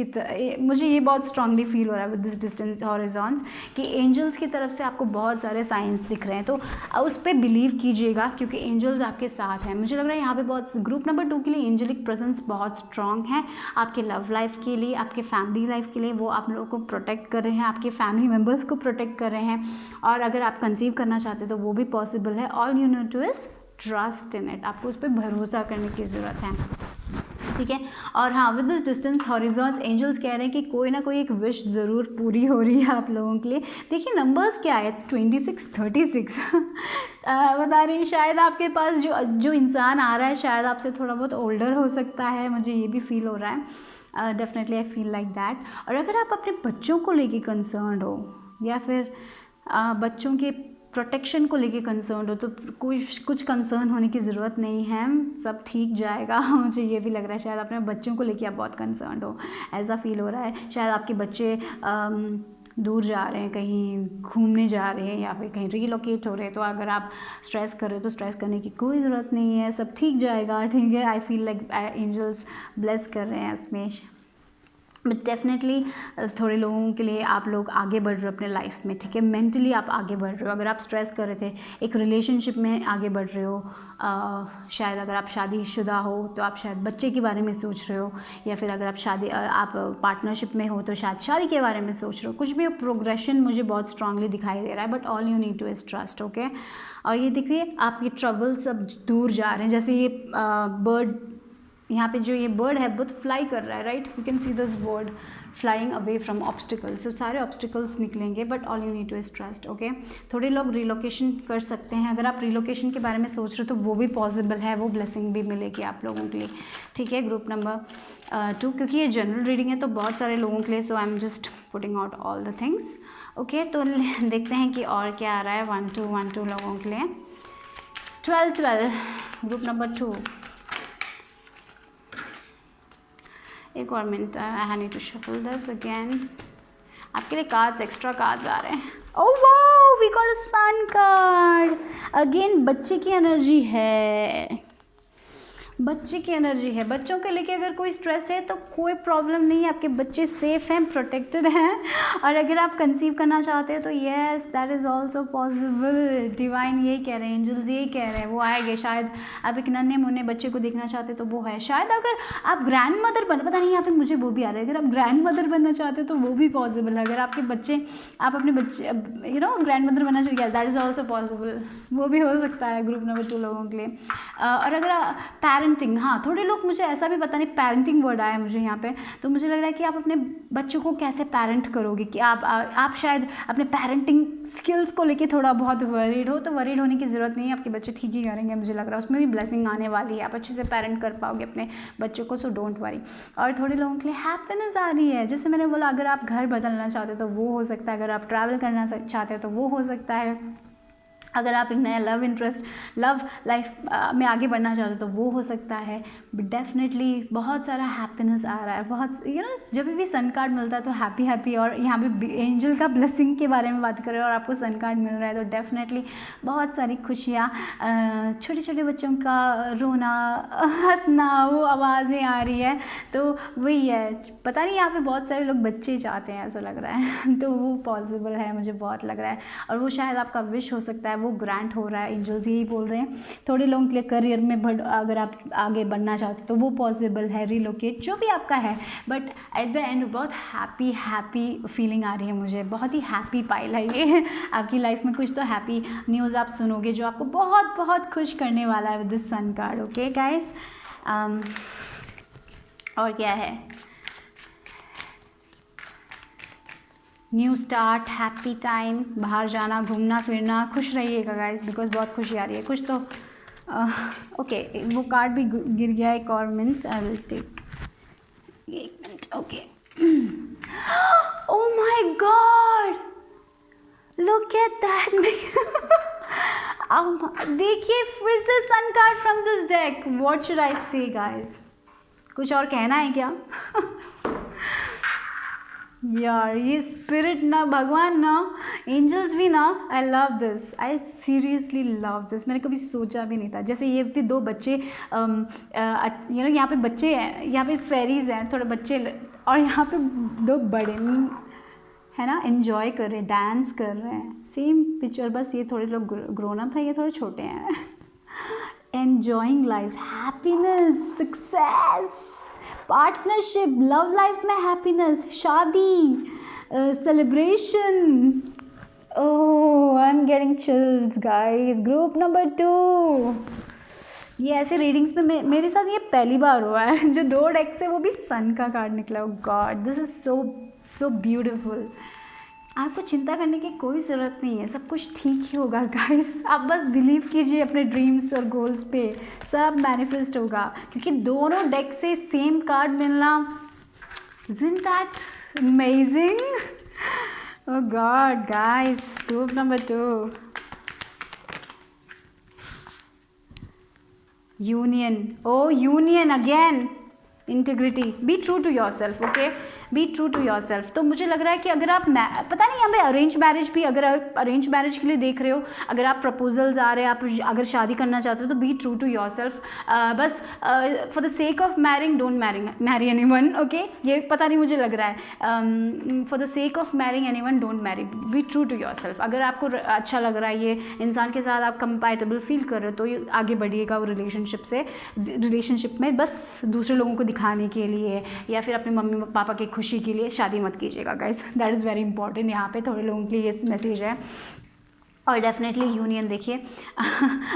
मुझे ये बहुत स्ट्रांगली फील हो रहा है विद दिस डिस्टेंस हॉरिजॉन्स कि एंजल्स की तरफ से आपको बहुत सारे साइंस दिख रहे हैं। तो उस पर बिलीव कीजिएगा क्योंकि एंजल्स आपके साथ हैं। मुझे लग रहा है यहाँ पे बहुत, ग्रुप नंबर 2 के लिए एंजलिक प्रेजेंस बहुत स्ट्रांग है। आपके लव लाइफ के लिए, आपके फैमिली लाइफ के लिए वो आप लोगों को प्रोटेक्ट कर रहे हैं, आपके फैमिली मेम्बर्स को प्रोटेक्ट कर रहे हैं। और अगर आप कंसीव करना चाहते हैं तो वो भी पॉसिबल है। All you need two is trust in it, आपको उस पर भरोसा करने की ज़रूरत है, ठीक है। और हाँ, with this distance horizons angels कह रहे हैं कि कोई ना कोई एक विश ज़रूर पूरी हो रही है आप लोगों के लिए। देखिए नंबर्स क्या है, 26 36 बता रही, शायद आपके पास जो इंसान आ रहा है शायद आपसे थोड़ा बहुत ओल्डर हो सकता है, मुझे ये भी फील हो रहा है। Definitely I feel like that. और अगर आप अपने बच्चों को लेके कंसर्न हो या फिर बच्चों के प्रोटेक्शन को लेके कंसर्न हो तो कुछ कंसर्न होने की ज़रूरत नहीं है, सब ठीक जाएगा। मुझे ये भी लग रहा है शायद अपने बच्चों को लेके आप बहुत कंसर्न हो, ऐसा फील हो रहा है। शायद आपके बच्चे दूर जा रहे हैं, कहीं घूमने जा रहे हैं या फिर कहीं रिलोकेट हो रहे हैं। तो अगर आप स्ट्रेस कर रहे हो तो स्ट्रेस करने की कोई ज़रूरत नहीं है, सब ठीक जाएगा, ठीक है। I feel like angels bless कर रहे हैं इसमें। बट डेफिनेटली थोड़े लोगों के लिए आप लोग आगे बढ़ रहे हो अपने लाइफ में, ठीक है। मेंटली आप आगे बढ़ रहे हो। अगर आप स्ट्रेस कर रहे थे, एक रिलेशनशिप में आगे बढ़ रहे हो, शायद अगर आप शादीशुदा हो तो आप शायद बच्चे के बारे में सोच रहे हो, या फिर अगर आप पार्टनरशिप में हो तो शायद शादी के बारे में सोच रहे हो। कुछ भी प्रोग्रेशन मुझे बहुत स्ट्रांगली दिखाई दे रहा है, but all you need two is trust, okay. और ये देखिए आपके ट्रबल सब दूर जा रहे हैं। जैसे ये बर्ड, यहाँ पे जो ये बर्ड है बहुत फ्लाई कर रहा है, right, you can see this bird flying away from obstacles. तो सारे ऑब्स्टिकल्स निकलेंगे, but all you need two is trust, okay. थोड़े लोग रिलोकेशन कर सकते हैं। अगर आप रिलोकेशन के बारे में सोच रहे हो तो वो भी पॉसिबल है, वो ब्लेसिंग भी मिलेगी आप लोगों के लिए, ठीक है। ग्रुप नंबर 2, क्योंकि ये जनरल रीडिंग है तो बहुत सारे लोगों के लिए, so I am just putting out all the things, okay. तो देखते हैं कि और क्या आ रहा है 1 2 लोगों के लिए। 12 ग्रुप नंबर 2, एक और minute, I need to shuffle this again. आपके लिए कार्ड्स, एक्स्ट्रा कार्ड्स आ रहे हैं। Oh wow, we got a sun card again. बच्चे की एनर्जी है, बच्चे की एनर्जी है। बच्चों के लेके अगर कोई स्ट्रेस है तो कोई प्रॉब्लम नहीं है, आपके बच्चे सेफ हैं, प्रोटेक्टेड हैं। और अगर आप कंसीव करना चाहते हैं तो yes, that is also possible. Divine यही कह रहे हैं, एंजल्स यही कह रहे हैं, वो आएंगे। शायद आप एक नन्हे मुन्ने बच्चे को देखना चाहते तो वो है। शायद अगर आप ग्रैंड मदर बन, पता नहीं यहाँ पे मुझे वो भी आ रहा है, अगर आप ग्रैंड मदर बनना चाहते हो तो वो भी पॉसिबल है। अगर आपके बच्चे, आप अपने बच्चे ग्रैंड मदर बनना चाहिए, दैट इज़ ऑल्सो पॉसिबल, वो भी हो सकता है ग्रुप नंबर 2 लोगों के लिए। और अगर पेरेंटिंग, हाँ थोड़े लोग, मुझे ऐसा भी पता नहीं, पेरेंटिंग वर्ड आया है मुझे यहाँ पे, तो मुझे लग रहा है कि आप अपने बच्चों को कैसे पेरेंट करोगे, कि आप शायद अपने पेरेंटिंग स्किल्स को लेके थोड़ा बहुत वरीड हो। तो वरीड होने की ज़रूरत नहीं है, आपके बच्चे ठीक ही करेंगे, मुझे लग रहा है उसमें भी ब्लेसिंग आने वाली है, आप अच्छे से पेरेंट कर पाओगे अपने बच्चों को, सो डोंट वरी। और थोड़े लोगों के लिए हैप्पीनेस आ रही है, जैसे मैंने बोला, अगर आप घर बदलना चाहते हो तो वो हो सकता है, अगर आप ट्रैवल करना चाहते हो तो वो हो सकता है, अगर आप एक नया लव लाइफ में आगे बढ़ना चाहते हो तो वो हो सकता है। बट डेफिनेटली बहुत सारा हैप्पीनेस आ रहा है, बहुत जब भी सन कार्ड मिलता है तो हैप्पी। और यहाँ पे एंजल का ब्लेसिंग के बारे में बात करें और आपको सन कार्ड मिल रहा है तो डेफिनेटली बहुत सारी खुशियाँ, छोटे छोटे बच्चों का रोना, हंसना, वो आवाज़ें आ रही है, तो वही है। पता नहीं, यहाँ पे बहुत सारे लोग बच्चे चाहते हैं, ऐसा लग रहा है तो वो पॉसिबल है, मुझे बहुत लग रहा है। और वो शायद आपका विश हो सकता है, वो ग्रांट हो रहा है, एंजल्स यही बोल रहे हैं। थोड़े लोगों के लिए करियर में अगर आप आगे बढ़ना चाहते हो तो वो पॉसिबल है, रिलोकेट, जो भी आपका है। बट एट द एंड बहुत हैप्पी फीलिंग आ रही है मुझे, बहुत ही हैप्पी पाइल है ये आपकी लाइफ में कुछ तो हैप्पी न्यूज़ आप सुनोगे जो आपको बहुत बहुत खुश करने वाला है with this sun card. Okay guys, और क्या है, न्यू स्टार्ट, हैप्पी टाइम, बाहर जाना, घूमना फिरना, खुश रहिएगा गाइस, बिकॉज बहुत खुशी आ रही है कुछ तो। ओके, वो कार्ड भी गिर गया, एक और मिनट, आई विल टेक, एक minute. Okay, oh my god, look at that. देखिए फिर से sun card from this deck. What should I say guys, कुछ और कहना है क्या? यार ये स्पिरिट ना, भगवान ना, एंजल्स भी ना, I love this, I seriously love this. मैंने कभी सोचा भी नहीं था। जैसे ये भी 2 बच्चे, यहाँ पे बच्चे हैं, यहाँ पे फेरीज हैं, थोड़े बच्चे, और यहाँ पे 2 बड़े है ना, एंजॉय कर रहे हैं, डांस कर रहे हैं, सेम पिक्चर, बस ये थोड़े लोग ग्रोन अप है, ये थोड़े छोटे हैं। Enjoying life, happiness, success, partnership, love life में हैप्पीनेस, शादी, celebration. Oh, I am getting chills guys. Group number 2, ये ऐसे रीडिंग्स में मेरे साथ ये पहली बार हुआ है, जो 2 डेक से वो भी सन का कार्ड निकला। God, this is so beautiful. आपको चिंता करने की कोई ज़रूरत नहीं है, सब कुछ ठीक ही होगा गाइस। आप बस बिलीव कीजिए अपने ड्रीम्स और गोल्स पे, सब मैनिफेस्ट होगा, क्योंकि दोनों डेक से सेम कार्ड मिलना, isn't that amazing? Oh God, guys, group number 2, union. Oh, union again. Integrity, be true to your self, okay, be true to your self. तो मुझे लग रहा है कि अगर आप, पता नहीं हमें अरेंज मैरिज भी, अगर आप अरेंज मैरिज के लिए देख रहे हो, अगर आप प्रपोजल्स आ रहे हैं, आप अगर शादी करना चाहते हो तो be true to your self. बस for the sake of marrying don't marry anyone, okay, ये पता नहीं मुझे लग रहा है, for the sake of marrying anyone don't marry, be true to your self. अगर आपको अच्छा लग रहा है ये इंसान के साथ, आप कंपैटिबल फील कर रहे हो, तो ये आगे बढ़िएगा वो रिलेशनशिप में, बस दूसरे लोगों को दिखाने के लिए या फिर अपने मम्मी पापा की खुशी के लिए शादी मत कीजिएगा guys, that is very important. यहाँ पे थोड़े लोगों के लिए ये मैसेज है। और डेफिनेटली यूनियन देखिए,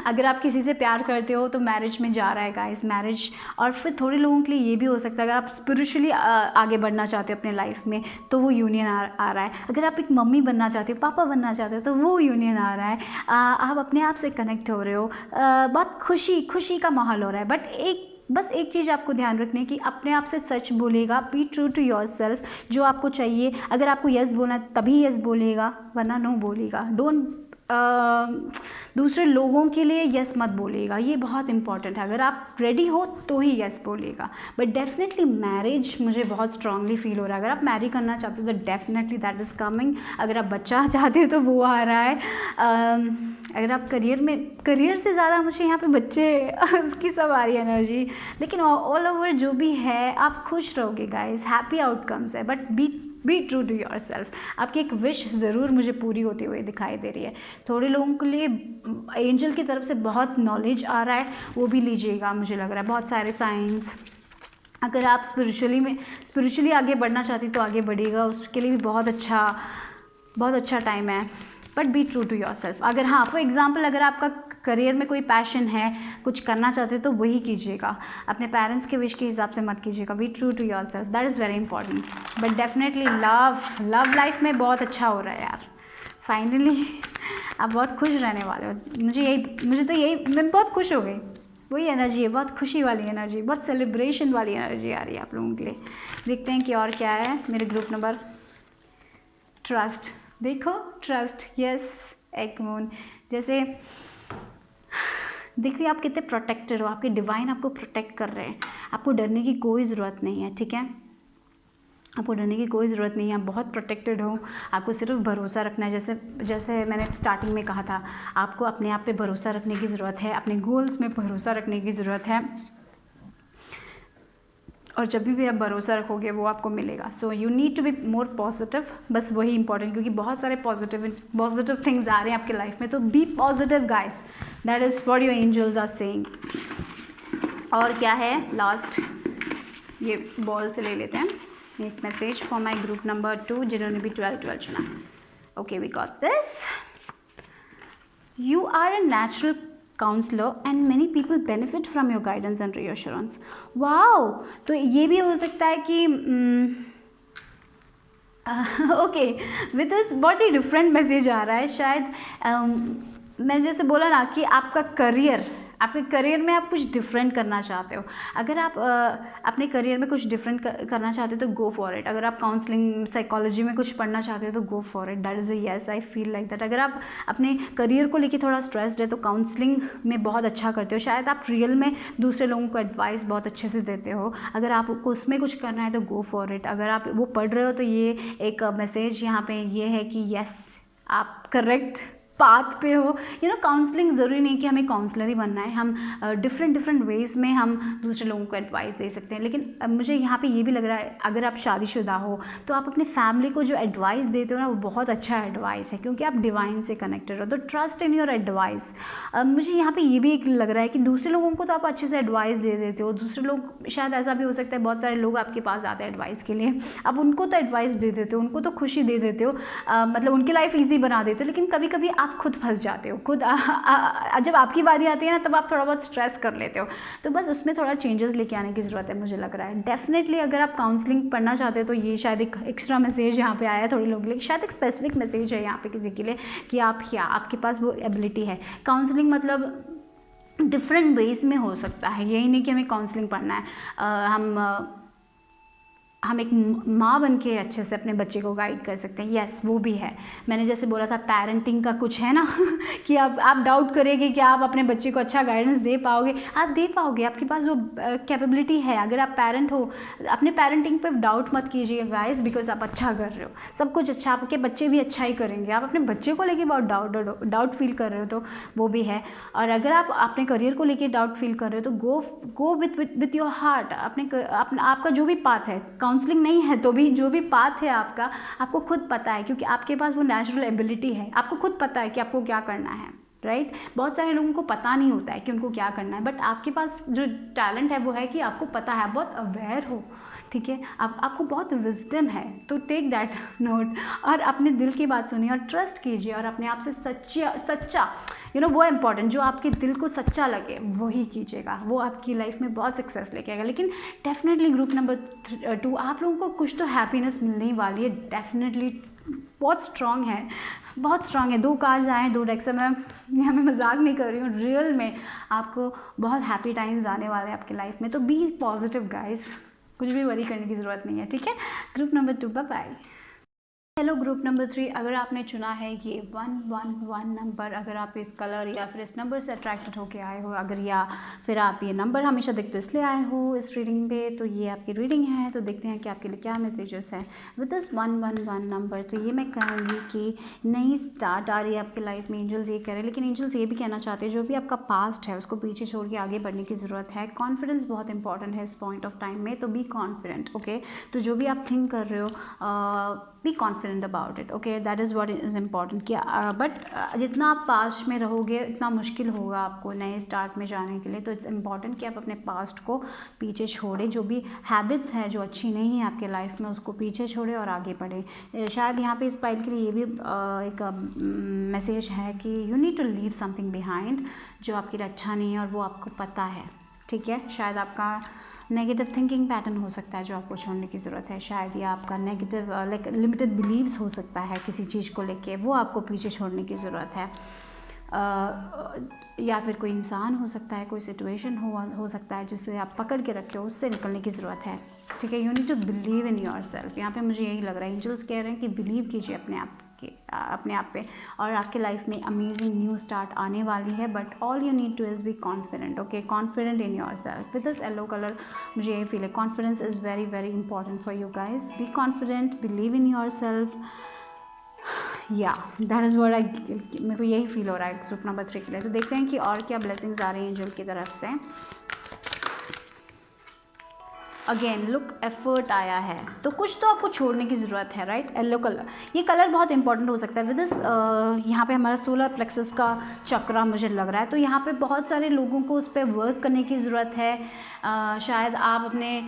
अगर आप किसी से प्यार करते हो तो मैरिज में जा रहा है गाइस, मैरिज। और फिर थोड़े लोगों के लिए ये भी हो सकता है, अगर आप स्पिरिचुअली आगे बढ़ना चाहते हो अपने लाइफ में तो वो यूनियन आ रहा है। अगर आप एक मम्मी बनना चाहते हो, पापा बनना चाहते हो, तो वो यूनियन आ रहा है। आप अपने आप से कनेक्ट हो रहे हो, बहुत खुशी का माहौल हो रहा है। बट बस एक चीज़ आपको ध्यान रखनी कि अपने आप से सच बोलेगा, be true to your self, जो आपको चाहिए। अगर आपको यस बोलना तभी यस बोलेगा, वरना नो बोलेगा। डोंट दूसरे लोगों के लिए यस मत बोलिएगा, ये बहुत इंपॉर्टेंट है। अगर आप रेडी हो तो ही यस बोलिएगा। बट डेफिनेटली मैरिज मुझे बहुत स्ट्रांगली फील हो रहा है। अगर आप मैरी करना चाहते हो तो डेफिनेटली दैट इज़ कमिंग। अगर आप बच्चा चाहते हो तो वो आ रहा है। अगर आप करियर से ज़्यादा मुझे यहाँ पे बच्चे उसकी सब आ रही है एनर्जी। लेकिन ऑल ओवर जो भी है आप खुश रहोगे गाइज, हैप्पी आउटकम्स है। But be true to your self. आपकी एक विश ज़रूर मुझे पूरी होती हुई दिखाई दे रही है। थोड़े लोगों के लिए एंजल की तरफ से बहुत नॉलेज आ रहा है, वो भी लीजिएगा। मुझे लग रहा है बहुत सारे साइंस। अगर आप स्पिरिचुअली आगे बढ़ना चाहती तो आगे बढ़िएगा, उसके लिए भी बहुत अच्छा टाइम है। But be true to your self. अगर हाँ फॉर एग्जाम्पल अगर आपका करियर में कोई पैशन है, कुछ करना चाहते हो तो वही कीजिएगा, अपने पेरेंट्स के विश के हिसाब से मत कीजिएगा। Be true to your self, that is very important. But definitely love life में बहुत अच्छा हो रहा है यार। फाइनली आप बहुत खुश रहने वाले हो। मैं बहुत खुश हो गई। वही एनर्जी है, बहुत खुशी वाली एनर्जी, बहुत सेलिब्रेशन वाली एनर्जी आ रही है आप लोगों के लिए। देखते हैं कि और क्या है। मेरे ग्रुप नंबर ट्रस्ट, देखो ट्रस्ट, यस एक मून। जैसे देखिए आप कितने प्रोटेक्टेड हो, आपके डिवाइन आपको प्रोटेक्ट कर रहे हैं। आपको डरने की कोई ज़रूरत नहीं है, ठीक है, आपको डरने की कोई ज़रूरत नहीं है। आप बहुत प्रोटेक्टेड हो, आपको सिर्फ भरोसा रखना है। जैसे मैंने स्टार्टिंग में कहा था, आपको अपने आप पे भरोसा रखने की ज़रूरत है, अपने गोल्स में भरोसा रखने की ज़रूरत है। और जब भी आप भरोसा रखोगे वो आपको मिलेगा। So you need to be more positive, बस वही इंपॉर्टेंट, क्योंकि बहुत सारे पॉजिटिव थिंग्स आ रहे हैं आपके लाइफ में। तो be positive guys, that is what your angels are saying. और क्या है लास्ट, ये बॉल से ले लेते हैं एक message for my group number 2 जिन्होंने भी 12 चुना। Okay we got this. You are a natural counsellor and many people benefit from your guidance and reassurance. Wow, तो ये भी हो सकता है कि ओके विद दिस बहुत ही डिफरेंट मैसेज आ रहा है शायद। मैं जैसे बोला ना कि आपके करियर में आप कुछ डिफरेंट करना चाहते हो। अगर आप अपने करियर में कुछ डिफरेंट करना चाहते हो तो गो फॉर इट। अगर आप काउंसलिंग साइकोलॉजी में कुछ पढ़ना चाहते हो तो go for it, that is a yes, I feel like that. अगर आप अपने करियर को लेके थोड़ा स्ट्रेस्ड है तो काउंसलिंग में बहुत अच्छा करते हो। शायद आप रियल में दूसरे लोगों को एडवाइस बहुत अच्छे से देते हो। अगर आपको उसमें कुछ करना है तो गो फॉर इट। अगर आप वो पढ़ रहे हो तो ये एक मैसेज यहाँ पे ये है कि येस आप करेक्ट पाथ पे हो। काउंसलिंग ज़रूरी नहीं कि हमें काउंसलर ही बनना है, हम डिफरेंट वेज़ में हम दूसरे लोगों को एडवाइस दे सकते हैं। लेकिन मुझे यहाँ पे ये भी लग रहा है अगर आप शादीशुदा हो तो आप अपने फैमिली को जो एडवाइस देते हो ना वो बहुत अच्छा एडवाइस है, क्योंकि आप डिवाइन से कनेक्टेड हो। तो ट्रस्ट इन योर एडवाइस। मुझे यहाँ पे ये भी एक लग रहा है कि दूसरे लोगों को तो आप अच्छे से एडवाइस दे देते हो। दूसरे लोग शायद ऐसा भी हो सकता है, बहुत सारे लोग आपके पास आते हैं एडवाइस के लिए, आप उनको तो एडवाइस दे देते हो, उनको तो खुशी दे देते हो, मतलब उनकी लाइफ ईजी बना देते हो। लेकिन कभी कभी आप खुद फंस जाते हो, जब आपकी बारी आती है ना तब आप थोड़ा बहुत स्ट्रेस कर लेते हो। तो बस उसमें थोड़ा चेंजेस लेके आने की ज़रूरत है मुझे लग रहा है। डेफिनेटली अगर आप काउंसलिंग पढ़ना चाहते हो तो ये शायद एक एक्स्ट्रा मैसेज यहाँ पे आया है थोड़े लोगों के लिए, शायद एक स्पेसिफिक मैसेज है यहाँ पे किसी के लिए कि आपके पास वो एबिलिटी है। काउंसलिंग मतलब डिफरेंट वेज में हो सकता है, यही नहीं कि हमें काउंसलिंग पढ़ना है। हम एक माँ बन के अच्छे से अपने बच्चे को गाइड कर सकते हैं, यस वो भी है। मैंने जैसे बोला था पेरेंटिंग का कुछ है ना कि आप डाउट करेंगे कि आप अपने बच्चे को अच्छा गाइडेंस दे पाओगे, आप दे पाओगे, आपके पास वो कैपेबिलिटी है। अगर आप पेरेंट हो, अपने पेरेंटिंग पे डाउट मत कीजिए गाइस, बिकॉज आप अच्छा कर रहे हो, सब कुछ अच्छा, आपके बच्चे भी अच्छा ही करेंगे। आप अपने बच्चे को लेके बहुत डाउट फील कर रहे हो तो वो भी है। और अगर आप अपने करियर को लेके डाउट फील कर रहे हो तो गो विथ योर हार्ट। आपका जो भी पाथ है, काउंसलिंग नहीं है तो भी जो भी पाथ है आपका, आपको खुद पता है, क्योंकि आपके पास वो नेचुरल एबिलिटी है। आपको खुद पता है कि आपको क्या करना है, राइट। बहुत सारे लोगों को पता नहीं होता है कि उनको क्या करना है, बट आपके पास जो टैलेंट है वो है कि आपको पता है, बहुत अवेयर हो, ठीक है, आपको बहुत विजडम है। तो टेक दैट नोट और अपने दिल की बात सुनिए और ट्रस्ट कीजिए और अपने आप से सच्चा वो इम्पॉर्टेंट, जो आपके दिल को सच्चा लगे वही कीजिएगा, वो आपकी लाइफ में बहुत सक्सेस लेके आएगा। लेकिन डेफिनेटली ग्रुप नंबर 2 आप लोगों को कुछ तो हैप्पीनेस मिलने ही वाली है, डेफिनेटली बहुत स्ट्रांग है, बहुत स्ट्रांग है। 2 कार्ड्स आए, 2 डेक से, मैं मजाक नहीं कर रही हूँ, रियल में आपको बहुत हैप्पी टाइम्स आने वाले हैं आपकी लाइफ में। तो बी पॉजिटिव गाइज, कुछ भी वरी करने की ज़रूरत नहीं है, ठीक है। Group number 2 bye bye. Hello group number 3, अगर आपने चुना है ये 111 नंबर, अगर आप इस कलर या फिर इस नंबर से अट्रैक्टेड होके आए हो, अगर या फिर आप ये नंबर हमेशा देखते इसलिए आए हो इस रीडिंग पे, तो ये आपकी रीडिंग है। तो देखते हैं कि आपके लिए क्या मैसेजेस हैं विद दिस 111 नंबर। तो ये मैं कहूँगी कि नई स्टार्ट आ रही है आपकी लाइफ में, एंजल्स ये कह रहे हैं। लेकिन एंजल्स ये भी कहना चाहते हैं जो भी आपका पास्ट है उसको पीछे छोड़ के आगे बढ़ने की ज़रूरत है। कॉन्फिडेंस बहुत इंपॉर्टेंट है इस पॉइंट ऑफ टाइम में, तो बी कॉन्फिडेंट। ओके, तो जो भी आप थिंक कर रहे हो be confident about it. Okay, that is what is important कि बट जितना आप पास्ट में रहोगे उतना मुश्किल होगा आपको नए स्टार्ट में जाने के लिए। तो इट्स इम्पॉर्टेंट कि आप अपने पास्ट को पीछे छोड़ें, जो भी हैबिट्स हैं जो अच्छी नहीं है आपके लाइफ में उसको पीछे छोड़ें और आगे बढ़ें। शायद यहाँ पे इस पाइल के लिए ये भी एक मैसेज है कि you need to leave something behind जो आपके लिए अच्छा नहीं है और वो आपको पता है। ठीक है, शायद आपका नेगेटिव थिंकिंग पैटर्न हो सकता है जो आपको छोड़ने की ज़रूरत है। शायद या आपका नेगेटिव लाइक लिमिटेड बिलीव्स हो सकता है किसी चीज़ को लेके, वो आपको पीछे छोड़ने की ज़रूरत है। या फिर कोई इंसान हो सकता है, कोई सिचुएशन हो सकता है जिसे आप पकड़ के रखे हो, उससे निकलने की ज़रूरत है। ठीक है, you need to believe in your self. यहाँ पे मुझे यही लग रहा है, एंजल्स कह रहे हैं कि बिलीव कीजिए अपने आप पे, और आपके लाइफ में अमेजिंग न्यू स्टार्ट आने वाली है। But all you need two is be confident. Okay, confident in your self with this yellow colour. मुझे ये फील है confidence is very very important for you guys. Be confident, believe in your self. या that is what मेरे को यही feel हो रहा है ग्रुप नंबर 3 के लिए। तो देखते हैं कि और क्या ब्लेसिंग्स आ रही हैं एंजल की तरफ से। अगेन लुक, एफर्ट आया है, तो कुछ तो आपको छोड़ने की ज़रूरत है, राइट। येलो कलर, ये कलर बहुत इंपॉर्टेंट हो सकता है विद दिस। यहाँ पे हमारा सोलर प्लेक्सस का चक्रा मुझे लग रहा है, तो यहाँ पे बहुत सारे लोगों को उस पर वर्क करने की ज़रूरत है। शायद आप अपने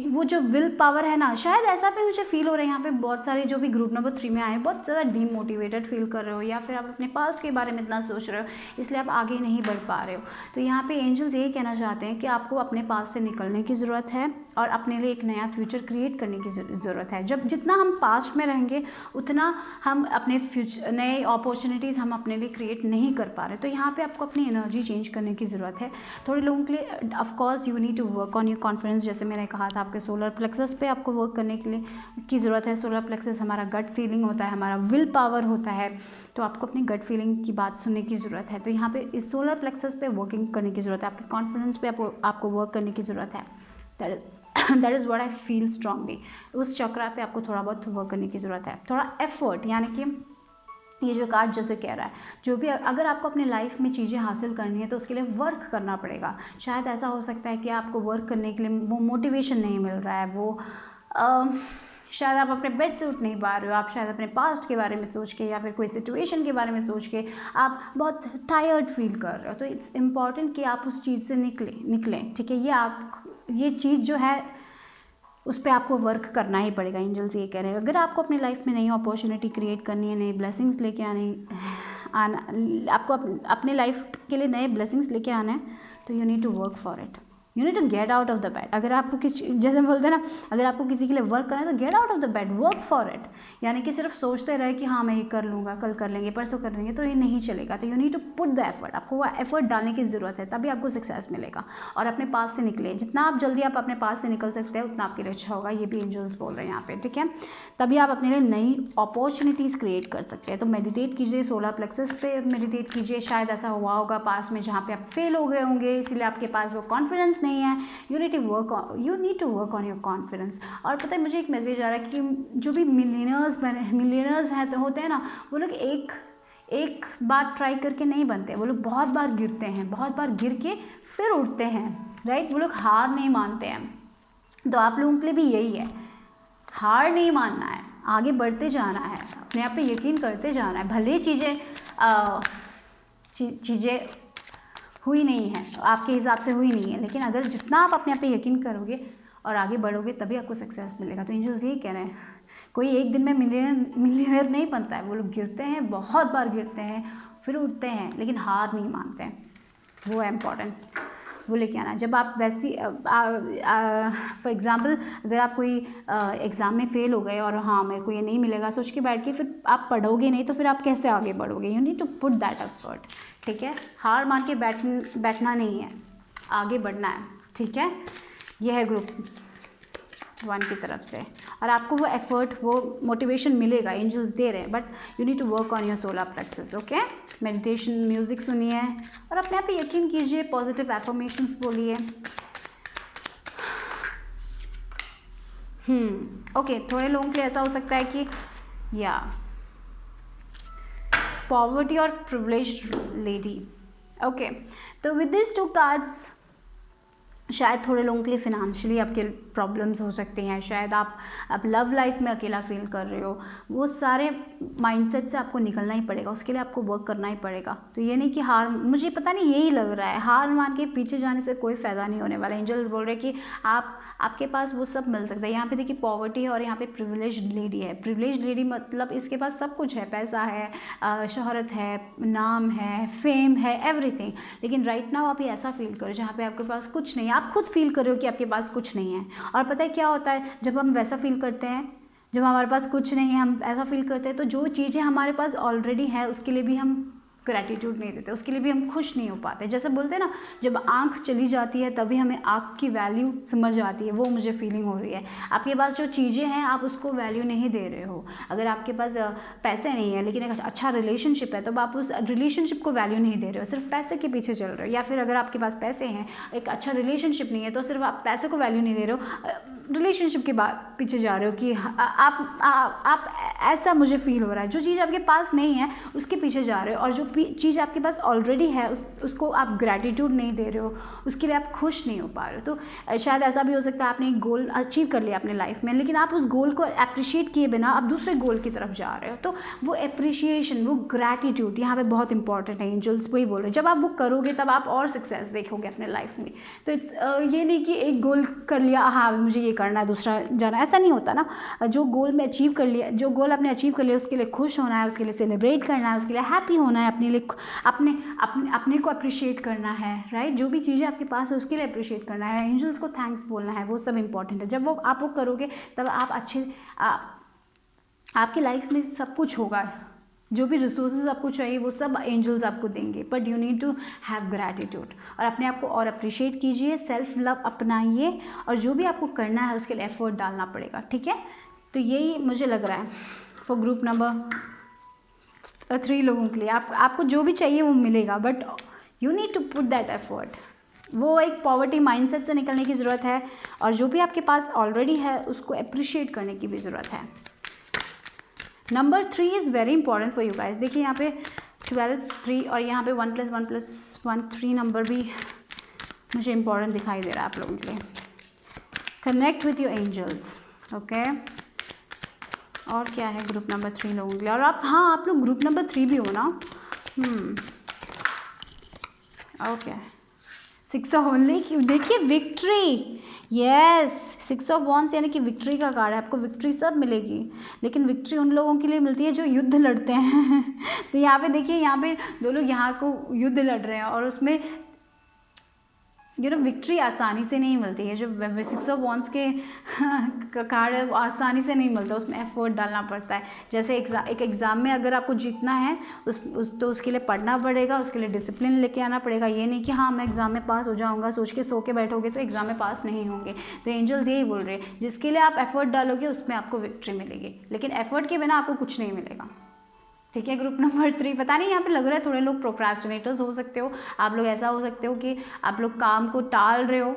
वो जो विल पावर है ना, शायद ऐसा भी मुझे फील हो रहा है यहाँ पे बहुत सारे जो भी ग्रुप नंबर 3 में आए हैं बहुत ज़्यादा डीमोटिवेटेड फील कर रहे हो, या फिर आप अपने पास्ट के बारे में इतना सोच रहे हो इसलिए आप आगे नहीं बढ़ पा रहे हो। तो यहाँ पे एंजल्स यही कहना चाहते हैं कि आपको अपने पास्ट से निकलने की ज़रूरत है और अपने लिए एक नया फ्यूचर क्रिएट करने की ज़रूरत है। जब जितना हम पास्ट में रहेंगे उतना हम अपने फ्यूचर नए अपॉर्चुनिटीज़ हम अपने लिए क्रिएट नहीं कर पा रहे। तो यहाँ पे आपको अपनी एनर्जी चेंज करने की ज़रूरत है। थोड़े लोगों के लिए of course you need to work on your confidence, जैसे मैंने कहा था आपके सोलर प्लेक्सस पे आपको वर्क करने के लिए की ज़रूरत है। सोलर प्लेक्सस हमारा गट फीलिंग होता है, हमारा विल पावर होता है, तो आपको अपनी गट फीलिंग की बात सुनने की ज़रूरत है। तो यहाँ पे इस सोलर प्लेक्सस पे वर्किंग करने की ज़रूरत है, आपके कॉन्फिडेंस पे आपको वर्क करने की ज़रूरत है। That is what I feel strongly. उस चक्रा पे आपको थोड़ा बहुत वर्क करने की ज़रूरत है, थोड़ा एफर्ट। यानी कि ये जो कार्ड जैसे कह रहा है, जो भी अगर आपको अपने लाइफ में चीज़ें हासिल करनी है तो उसके लिए वर्क करना पड़ेगा। शायद ऐसा हो सकता है कि आपको वर्क करने के लिए वो मोटिवेशन नहीं मिल रहा है, वो शायद आप अपने बेड से उठ नहीं पा रहे हो, आप शायद अपने पास्ट के बारे में सोच के या फिर कोई सिचुएशन के बारे में सोच के आप बहुत टायर्ड फील कर रहे हो। तो इट्स इम्पॉर्टेंट कि आप उस चीज़ से निकलें। ठीक है, ये चीज़ जो है उस पर आपको वर्क करना ही पड़ेगा। एंजल्स ये कह रहे हैं अगर आपको अपनी लाइफ में नई अपॉर्चुनिटी क्रिएट करनी है, नई ब्लेसिंग्स लेके आना आपको अपने लाइफ के लिए नए ब्लेसिंग्स लेके आना है, तो you need to work for it, you need to get out of the bed. अगर आपको जैसे बोलते हैं ना, अगर आपको किसी के लिए वर्क करना है तो gate out of the bed, work for it. यानी कि सिर्फ सोचते रहे कि हाँ मैं ये कर लूँगा, कल कर लेंगे, परसों कर लेंगे, तो ये नहीं चलेगा। तो you need to put the effort, आपको वो एफर्ट डालने की ज़रूरत है, तभी आपको सक्सेस मिलेगा। और अपने पास से निकले, जितना आप जल्दी आप अपने पास से निकल सकते हैं उतना आपके लिए अच्छा होगा। ये भी एंजल्स बोल रहे हैं यहाँ पे। ठीक है, तभी आप अपने लिए नई अपॉर्चुनिटीज़ क्रिएट कर सकते हैं। तो मेडिटेट कीजिए, सोलर प्लेक्सस पे मेडिटेट कीजिए। शायद ऐसा हुआ होगा पास में जहाँ पे आप फेल हो गए होंगे, इसीलिए आपके पास वो कॉन्फिडेंस नहीं है। You need to work on your confidence. और पता है मुझे एक मैसेज आ रहा है कि जो भी मिलियनर्स हैं तो होते हैं ना, वो लोग एक बार ट्राई करके नहीं बनते, वो लोग बहुत बार गिरते हैं, बहुत बार गिर के फिर उठते हैं, राइट। वो लोग हार नहीं मानते हैं। तो आप लोगों के लिए भी यही है, हार नहीं मानना है, आगे बढ़ते जाना है, अपने आप पे यकीन करते जाना है। भले चीज़ें हुई नहीं है, आपके हिसाब से हुई नहीं है, लेकिन अगर जितना आप अपने आप पे यकीन करोगे और आगे बढ़ोगे तभी आपको सक्सेस मिलेगा। तो एंजल्स यही कह रहे हैं, कोई एक दिन में मिलियनर नहीं बनता है, वो लोग गिरते हैं, बहुत बार गिरते हैं, फिर उठते हैं, लेकिन हार नहीं मानते हैं। वो है इम्पॉर्टेंट, वो लेके आना। जब आप वैसी फॉर एग्ज़ाम्पल अगर आप कोई एग्ज़ाम में फ़ेल हो गए और हाँ मेरे को ये नहीं मिलेगा सोच के बैठ के फिर आप पढ़ोगे नहीं, तो फिर आप कैसे आगे बढ़ोगे। You need to put that effort. ठीक है, हार मान के बैठना नहीं है, आगे बढ़ना है। ठीक है, यह है ग्रुप वन की तरफ से, और आपको वो एफर्ट, वो मोटिवेशन मिलेगा, एंजल्स दे रहे हैं, but you need to work on your solar plexus. Okay, meditation music सुनिए और अपने आप पे यकीन कीजिए, पॉजिटिव एफर्मेशंस बोलिए। ओके, थोड़े लोगों के लिए ऐसा हो सकता है कि या पॉवर्टी और प्रिविलेज्ड लेडी। ओके, तो विद दिस 2 कार्ड्स शायद थोड़े लोगों के लिए फिनेंशियली आपके प्रॉब्लम्स हो सकते हैं, शायद आप लव लाइफ में अकेला फील कर रहे हो, वो सारे माइंडसेट से आपको निकलना ही पड़ेगा, उसके लिए आपको वर्क करना ही पड़ेगा। तो ये नहीं कि हार, मुझे पता नहीं यही लग रहा है, हार मान के पीछे जाने से कोई फ़ायदा नहीं होने वाला। एंजल्स बोल रहे हैं कि आपके पास वो सब मिल सकता है। यहाँ पे देखिए पॉवर्टी है और यहाँ पे प्रिविलेज्ड लेडी है। प्रिविलेज्ड लेडी मतलब इसके पास सब कुछ है, पैसा है, शोहरत है, नाम है, फेम है, एवरीथिंग, लेकिन राइट नाउ आप ये ऐसा फील करो जहाँ पे आपके पास कुछ नहीं है, आप खुद फील कर रहे हो कि आपके पास कुछ नहीं है। और पता है क्या होता है, जब हम वैसा फील करते हैं, जब हमारे पास कुछ नहीं है, हम ऐसा फील करते हैं, तो जो चीज़ें हमारे पास ऑलरेडी है उसके लिए भी हम ग्रैटिट्यूड नहीं देते, उसके लिए भी हम खुश नहीं हो पाते। जैसे बोलते हैं ना, जब आँख चली जाती है तभी हमें आँख की वैल्यू समझ आती है, वो मुझे फीलिंग हो रही है। आपके पास जो चीज़ें हैं आप उसको वैल्यू नहीं दे रहे हो। अगर आपके पास पैसे नहीं है लेकिन एक अच्छा रिलेशनशिप है, तो आप उस रिलेशनशिप को वैल्यू नहीं दे रहे हो, सिर्फ पैसे के पीछे चल रहे हो। या फिर अगर आपके पास पैसे हैं, एक अच्छा रिलेशनशिप नहीं है, तो सिर्फ आप पैसे को वैल्यू नहीं दे रहे हो, रिलेशनशिप के बाद पीछे जा रहे हो कि आप ऐसा मुझे फील हो रहा है। जो चीज़ आपके पास नहीं है उसके पीछे जा रहे हो, और जो चीज़ आपके पास ऑलरेडी है उसको आप ग्रैटिट्यूड नहीं दे रहे हो, उसके लिए आप खुश नहीं हो पा रहे हो। तो शायद ऐसा भी हो सकता है आपने एक गोल अचीव कर लिया अपने लाइफ में, लेकिन आप उस गोल को अप्रिशिएट किए बिना आप दूसरे गोल की तरफ जा रहे हो। तो वो अप्रिशिएशन, वो ग्रैटिट्यूड यहाँ पे बहुत इंपॉर्टेंट है। एंजल्स वही बोल रहे हैं, जब आप वो करोगे तब आप और सक्सेस देखोगे अपने लाइफ में। तो इट्स ये नहीं कि एक गोल कर लिया, हाँ मुझे ये करना है, दूसरा जाना, ऐसा नहीं होता ना। जो गोल में अचीव कर लिया, जो गोल आपने अचीव कर लिया, उसके लिए खुश होना है, उसके लिए सेलिब्रेट करना है, उसके लिए हैप्पी होना है, अपने लिए अपने को अप्रिशिएट करना है, राइट। जो भी चीज़ें आपके पास है उसके लिए अप्रिशिएट करना है, एंजल्स को थैंक्स बोलना है, वो सब इंपॉर्टेंट है। जब आप वो करोगे तब आप आपकी लाइफ में सब कुछ होगा, जो भी रिसोर्सेज आपको चाहिए वो सब एंजल्स आपको देंगे, but you need to have gratitude. और अपने आप को और अप्रिशिएट कीजिए, सेल्फ लव अपनाइए, और जो भी आपको करना है उसके लिए एफर्ट डालना पड़ेगा, ठीक है। तो यही मुझे लग रहा है फॉर ग्रुप नंबर 3 लोगों के लिए। आपको जो भी चाहिए वो मिलेगा, but you need to put that effort. वो एक पॉवर्टी माइंडसेट से निकलने की ज़रूरत है, और जो भी आपके पास ऑलरेडी है उसको अप्रिशिएट करने की भी ज़रूरत है। Number 3 is very important for you guys. देखिए यहाँ पे 12, 3 और यहाँ पे 1 + 1 + 1 3 नंबर भी मुझे इंपॉर्टेंट दिखाई दे रहा है आप लोगों के लिए। Connect with your angels, okay. और क्या है ग्रुप नंबर 3 लोगों के लिए? और आप लोग ग्रुप नंबर 3 भी हो ना? ओके। 6 ऑफ wands, देखिए विक्ट्री, यस 6 ऑफ wands यानी कि विक्ट्री का कार्ड है। आपको विक्ट्री सब मिलेगी, लेकिन विक्ट्री उन लोगों के लिए मिलती है जो युद्ध लड़ते हैं। तो यहाँ पे देखिए, यहाँ पे 2 लोग यहाँ को युद्ध लड़ रहे हैं, और उसमें विक्ट्री आसानी से नहीं मिलती है। जो 6 ऑफ wands के कार्ड है वो आसानी से नहीं मिलता, उसमें एफर्ट डालना पड़ता है। जैसे एक एग्ज़ाम में अगर आपको जीतना है तो उसके लिए पढ़ना पड़ेगा, उसके लिए डिसिप्लिन लेके आना पड़ेगा। ये नहीं कि हाँ मैं एग्ज़ाम में पास हो जाऊँगा सोच के सो के बैठोगे तो एग्ज़ाम में पास नहीं होंगे। तो एंजल्स यही बोल रहे हैं, जिसके लिए आप एफर्ट डालोगे उसमें आपको विक्ट्री मिलेगी, लेकिन एफर्ट के बिना आपको कुछ नहीं मिलेगा, ठीक है। ग्रुप नंबर 3, पता नहीं यहाँ पे लग रहा है थोड़े लोग प्रोक्रास्टिनेटर्स हो सकते हो आप लोग। ऐसा हो सकते हो कि आप लोग काम को टाल रहे हो।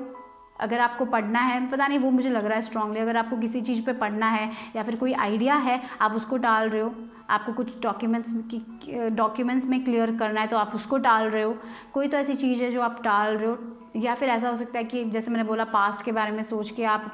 अगर आपको पढ़ना है, पता नहीं, वो मुझे लग रहा है स्ट्रांगली, अगर आपको किसी चीज़ पे पढ़ना है या फिर कोई आइडिया है आप उसको टाल रहे हो। आपको कुछ डॉक्यूमेंट्स में क्लियर करना है तो आप उसको टाल रहे हो। कोई तो ऐसी चीज़ है जो आप टाल रहे हो। या फिर ऐसा हो सकता है कि जैसे मैंने बोला, पास्ट के बारे में सोच के आप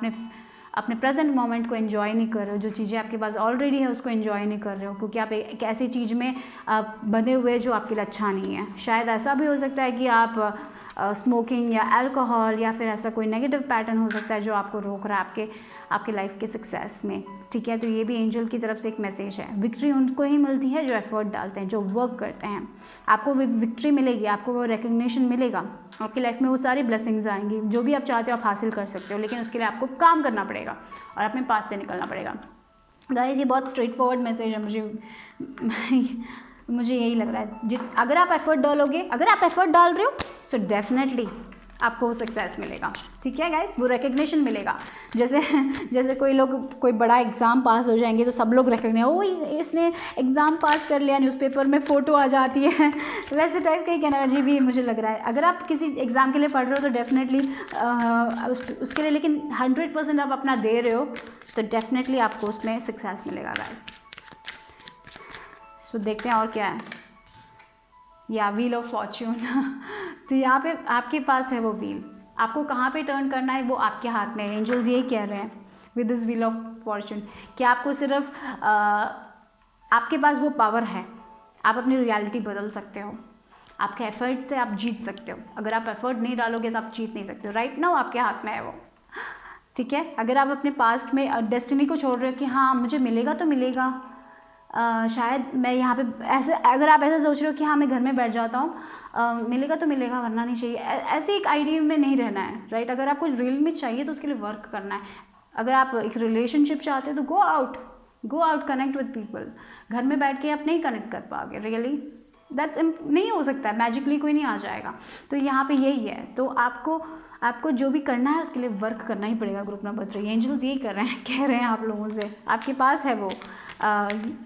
अपने प्रेजेंट मोमेंट को एंजॉय नहीं कर रहे हो। जो चीज़ें आपके पास ऑलरेडी है उसको एंजॉय नहीं कर रहे हो, क्योंकि आप एक ऐसी चीज़ में बंधे हुए जो आपके लिए अच्छा नहीं है। शायद ऐसा भी हो सकता है कि आप स्मोकिंग या अल्कोहल या फिर ऐसा कोई नेगेटिव पैटर्न हो सकता है जो आपको रोक रहा है आपके लाइफ के सक्सेस में, ठीक है। तो ये भी एंजल की तरफ से एक मैसेज है। विक्ट्री उनको ही मिलती है जो एफर्ट डालते हैं, जो वर्क करते हैं। आपको विक्ट्री मिलेगी, आपको वो रिकग्निशन मिलेगा, आपकी लाइफ में वो सारी ब्लेसिंग्स आएंगी। जो भी आप चाहते हो आप हासिल कर सकते हो, लेकिन उसके लिए आपको काम करना पड़ेगा और अपने पास से निकलना पड़ेगा। गाइस, ये बहुत स्ट्रेट फॉरवर्ड मैसेज है। मुझे यही लग रहा है, अगर आप एफर्ट डालोगे, अगर आप एफर्ट डाल रहे हो सो डेफिनेटली आपको वो सक्सेस मिलेगा। ठीक है गाइस, वो रिकग्निशन मिलेगा। जैसे कोई बड़ा एग्ज़ाम पास हो जाएंगे तो सब लोग रिकग्नाइज, ओ इसने एग्ज़ाम पास कर लिया, न्यूज़पेपर में फ़ोटो आ जाती है वैसे टाइप का एक एनर्जी भी मुझे लग रहा है। अगर आप किसी एग्ज़ाम के लिए पढ़ रहे हो तो डेफिनेटली उसके लिए, लेकिन 100% आप अपना दे रहे हो तो डेफिनेटली आपको उसमें सक्सेस मिलेगा गाइस। सो देखते हैं और क्या है। या व्हील ऑफ फॉर्च्यून तो यहाँ पे आपके पास है वो व्हील, आपको कहाँ पे टर्न करना है वो आपके हाथ में है। एंजल्स यही कह रहे हैं with this wheel of Fortune कि आपको सिर्फ आपके पास वो पावर है, आप अपनी रियलिटी बदल सकते हो। आपके एफर्ट से आप जीत सकते हो। अगर आप एफर्ट नहीं डालोगे तो आप जीत नहीं सकते हो। राइट नाउ आपके हाथ में है वो। ठीक है, अगर आप अपने पास्ट में डेस्टिनी को छोड़ रहे हो कि हाँ मुझे मिलेगा तो मिलेगा, शायद मैं यहाँ पे ऐसे, अगर आप ऐसा सोच रहे हो कि हाँ मैं घर में बैठ जाता हूँ, मिलेगा तो मिलेगा वरना नहीं चाहिए, ऐसे एक आइडिया में नहीं रहना है। राइट, अगर आपको रियल में चाहिए तो उसके लिए वर्क करना है। अगर आप एक रिलेशनशिप चाहते हो तो go out, connect with people. घर में बैठ के आप नहीं कनेक्ट कर पाओगे, रियली दैट्स नहीं हो सकता है, मैजिकली कोई नहीं आ जाएगा। तो यहाँ पे यही है, तो आपको जो भी करना है उसके लिए वर्क करना ही पड़ेगा। ग्रुप नंबर 3 एंजल्स यही कर रहे हैं, कह रहे हैं आप लोगों से, आपके पास है वो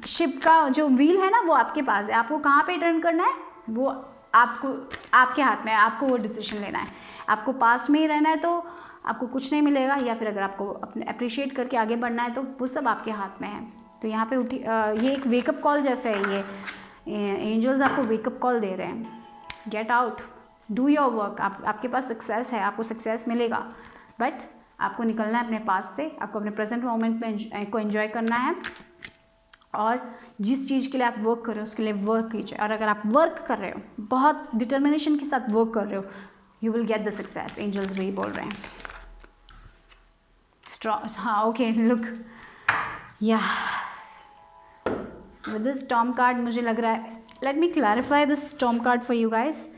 शिप का जो व्हील है ना, वो आपके पास है। आपको कहाँ पे टर्न करना है वो आपके हाथ में है, आपको वो डिसीजन लेना है। आपको पास्ट में ही रहना है तो आपको कुछ नहीं मिलेगा, या फिर अगर आपको अपने अप्रिशिएट करके आगे बढ़ना है तो वो सब आपके हाथ में है। तो यहाँ पे ये एक वेकअप कॉल जैसा है, ये एंजल्स आपको वेकअप कॉल दे रहे हैं। Get out, do your work. आपके पास सक्सेस है, आपको सक्सेस मिलेगा, बट आपको निकलना है अपने पास से। आपको अपने प्रेजेंट मोमेंट में को एंजॉय करना है, और जिस चीज़ के लिए आप वर्क कर रहे हो उसके लिए वर्क कीजिए। और अगर आप वर्क कर रहे हो, बहुत डिटर्मिनेशन के साथ वर्क कर रहे हो, you will get the success. Angels वही बोल रहे हैं। स्ट्रॉन्ग, हाँ okay, look yeah with this storm card मुझे लग रहा है, let me clarify this storm card for you guys.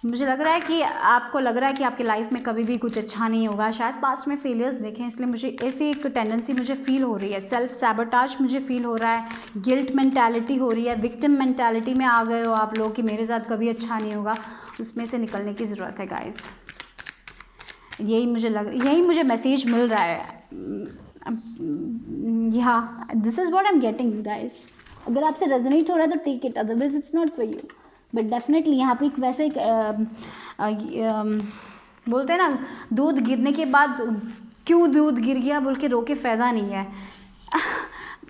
मुझे लग रहा है कि आपको लग रहा है कि आपकी लाइफ में कभी भी कुछ अच्छा नहीं होगा, शायद पास्ट में फेलियर्स देखें, इसलिए मुझे ऐसी एक टेंडेंसी मुझे फील हो रही है। सेल्फ सैबोटाज मुझे फील हो रहा है, गिल्ट मेंटालिटी हो रही है, विक्टिम मेंटालिटी में आ गए हो आप लोग कि मेरे साथ कभी अच्छा नहीं होगा। उसमें से निकलने की ज़रूरत है गाइस। यही मुझे मैसेज मिल रहा है। Yeah this is what I am getting guys. अगर आपसे रेजोनेट हो रहा है तो take it, otherwise it's not for you. But definitely यहाँ पे एक वैसे बोलते हैं ना, दूध गिरने के बाद क्यों दूध गिर गया बोल के रो के फ़ायदा नहीं है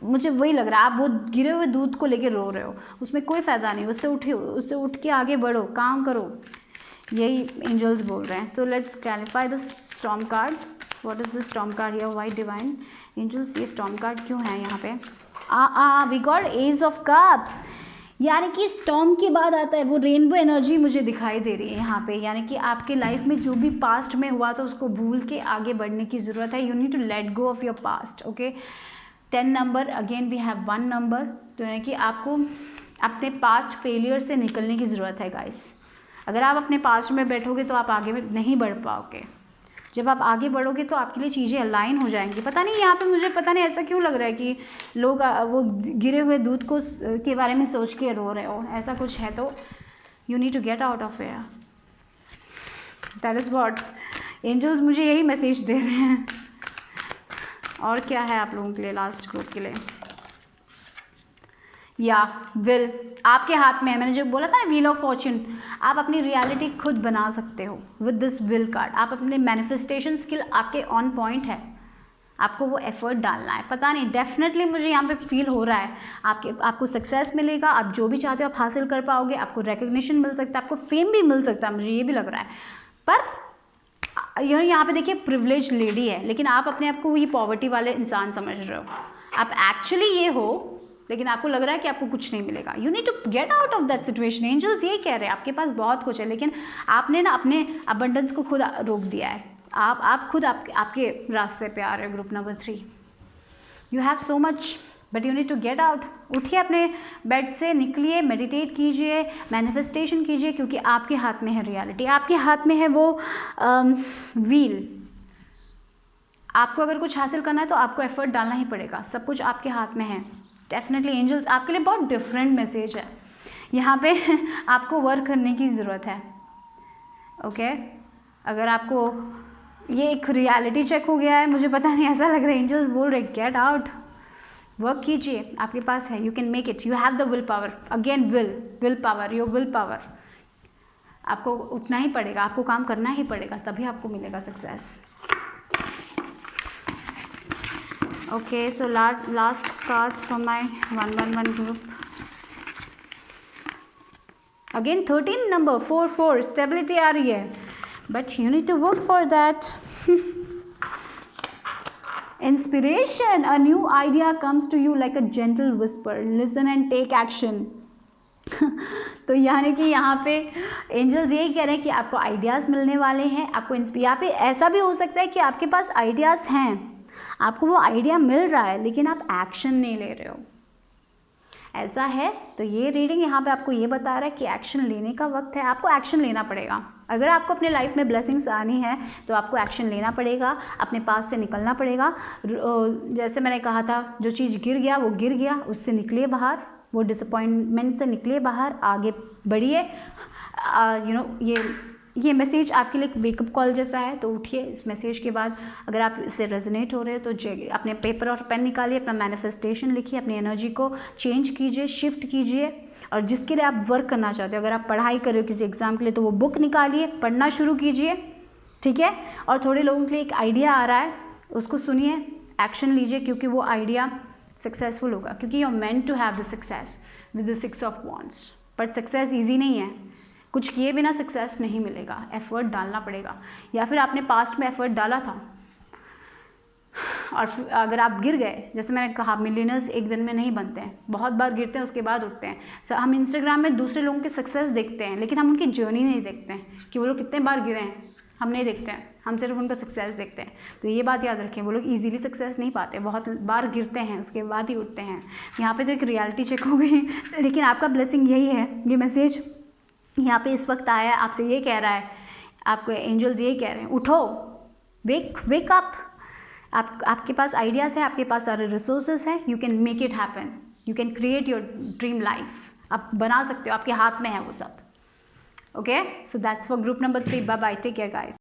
मुझे वही लग रहा है, आप वो गिरे हुए दूध को लेके रो रहे हो, उसमें कोई फ़ायदा नहीं। उससे उठ के आगे बढ़ो, काम करो, यही एंजल्स बोल रहे हैं। तो let's clarify the storm card. What is the storm card here? Why divine angels, ये स्टॉर्म कार्ड क्यों है यहाँ पे? We got ace of cups, यानी कि स्टॉर्म के बाद आता है वो रेनबो एनर्जी मुझे दिखाई दे रही है यहाँ पे। यानी कि आपके लाइफ में जो भी पास्ट में हुआ तो उसको भूल के आगे बढ़ने की ज़रूरत है। You need to let go of your past. Okay, 10 number, again we have 1 number. तो यानी कि आपको अपने पास्ट फेलियर से निकलने की ज़रूरत है गाइस। अगर आप अपने पास्ट में बैठोगे तो आप आगे नहीं बढ़ पाओगे। जब आप आगे बढ़ोगे तो आपके लिए चीज़ें अलाइन हो जाएंगी। पता नहीं यहाँ पे मुझे पता नहीं ऐसा क्यों लग रहा है कि लोग वो गिरे हुए दूध को के बारे में सोच के रो रहे हो, ऐसा कुछ है तो you need to get out of here. That is what angels मुझे यही मैसेज दे रहे हैं। और क्या है आप लोगों के लिए, लास्ट ग्रुप के लिए? या विल आपके हाथ में है। मैंने जो बोला था ना, व्हील ऑफ फॉर्च्यून, आप अपनी रियलिटी खुद बना सकते हो विद दिस विल कार्ड। आप अपने मैनिफेस्टेशन स्किल आपके ऑन पॉइंट है, आपको वो एफर्ट डालना है। पता नहीं, डेफिनेटली मुझे यहाँ पे फील हो रहा है आपको सक्सेस मिलेगा, आप जो भी चाहते हो आप हासिल कर पाओगे, आपको रिकग्निशन मिल सकता है, आपको फेम भी मिल सकता है, मुझे ये भी लग रहा है। पर यहाँ पे देखिए प्रिविलेज लेडी है, लेकिन आप अपने आप को ये पॉवर्टी वाले इंसान समझ रहे हो। आप एक्चुअली ये हो, लेकिन आपको लग रहा है कि आपको कुछ नहीं मिलेगा। You need to get out of that situation. Angels यही कह रहे हैं, आपके पास बहुत कुछ है, लेकिन आपने ना अपने अबंडेंस को खुद रोक दिया है। आप खुद आपके रास्ते पे आ रहे हो। Group number 3, you have so much but you need to get out. उठिए अपने बेड से, निकलिए, मेडिटेट कीजिए, मैनिफेस्टेशन कीजिए, क्योंकि आपके हाथ में है रियलिटी, आपके हाथ में है वो व्हील। आपको अगर कुछ हासिल करना है तो आपको एफर्ट डालना ही पड़ेगा, सब कुछ आपके हाथ में है। डेफिनेटली एंजल्स आपके लिए बहुत डिफरेंट मैसेज है यहाँ पे आपको वर्क करने की ज़रूरत है। ओके, अगर आपको ये एक रियलिटी चेक हो गया है, मुझे पता नहीं, ऐसा लग रहा है एंजल्स बोल रहे गेट आउट, वर्क कीजिए, आपके पास है, you can make it, you have the will power, again will power, your will power, आपको उठना ही पड़ेगा, आपको काम करना ही पड़ेगा, तभी आपको मिलेगा success. Okay, so last cards for my 111 group. Again 13 number 4 stability आ रही है, but you need to work for that. Inspiration, a new idea comes to you like a gentle whisper, listen and take action. तो यानी कि यहाँ पे angels यही कह रहे हैं कि आपको आइडियाज़ मिलने वाले हैं, आपको यहाँ पे ऐसा भी हो सकता है कि आपके पास आइडियाज़ हैं, आपको वो आइडिया मिल रहा है लेकिन आप एक्शन नहीं ले रहे हो, ऐसा है। तो ये रीडिंग यहाँ पे आपको ये बता रहा है कि एक्शन लेने का वक्त है, आपको एक्शन लेना पड़ेगा। अगर आपको अपने लाइफ में ब्लेसिंग्स आनी है तो आपको एक्शन लेना पड़ेगा, अपने पास से निकलना पड़ेगा। जैसे मैंने कहा था, जो चीज़ गिर गया वो गिर गया, उससे निकलिए बाहर, वो डिसअपॉइंटमेंट से निकलिए बाहर, आगे बढ़िए। ये मैसेज आपके लिए वेकअप कॉल जैसा है, तो उठिए। इस मैसेज के बाद अगर आप इससे रेजोनेट हो रहे हो तो अपने पेपर और पेन निकालिए, अपना मैनिफेस्टेशन लिखिए, अपनी एनर्जी को चेंज कीजिए, शिफ्ट कीजिए। और जिसके लिए आप वर्क करना चाहते हो, अगर आप पढ़ाई कर रहे हो किसी एग्ज़ाम के लिए, तो वो बुक निकालिए, पढ़ना शुरू कीजिए, ठीक है। और थोड़े लोगों के लिए एक आइडिया आ रहा है, उसको सुनिए, एक्शन लीजिए, क्योंकि वो आइडिया सक्सेसफुल होगा, क्योंकि you are meant to have the success with the 6 of wands. But success easy नहीं है, कुछ किए बिना सक्सेस नहीं मिलेगा, एफर्ट डालना पड़ेगा, या फिर आपने पास्ट में एफर्ट डाला था और अगर आप गिर गए, जैसे मैंने कहा मिलियनर्स एक दिन में नहीं बनते हैं, बहुत बार गिरते हैं उसके बाद उठते हैं। हम इंस्टाग्राम में दूसरे लोगों के सक्सेस देखते हैं लेकिन हम उनकी जर्नी नहीं देखते हैं कि वो लोग कितने बार गिरे हैं, हम नहीं देखते हैं, हम सिर्फ उनका सक्सेस देखते हैं। तो ये बात याद रखें, वो लोग इजीली सक्सेस नहीं पाते, बहुत बार गिरते हैं उसके बाद ही उठते हैं। यहाँ पे तो एक रियलिटी चेक हो गई, लेकिन आपका ब्लेसिंग यही है। ये मैसेज यहाँ पे इस वक्त आया है, आपसे ये कह रहा है, आपको एंजल्स ये कह रहे हैं, उठो, वेक अप। आपके पास आइडियाज़ है, आपके पास सारे रिसोर्सेज हैं, you can make it happen, you can create your dream life, आप बना सकते हो, आपके हाथ में है वो सब। Okay, so that's for group number 3। Bye bye, take care guys.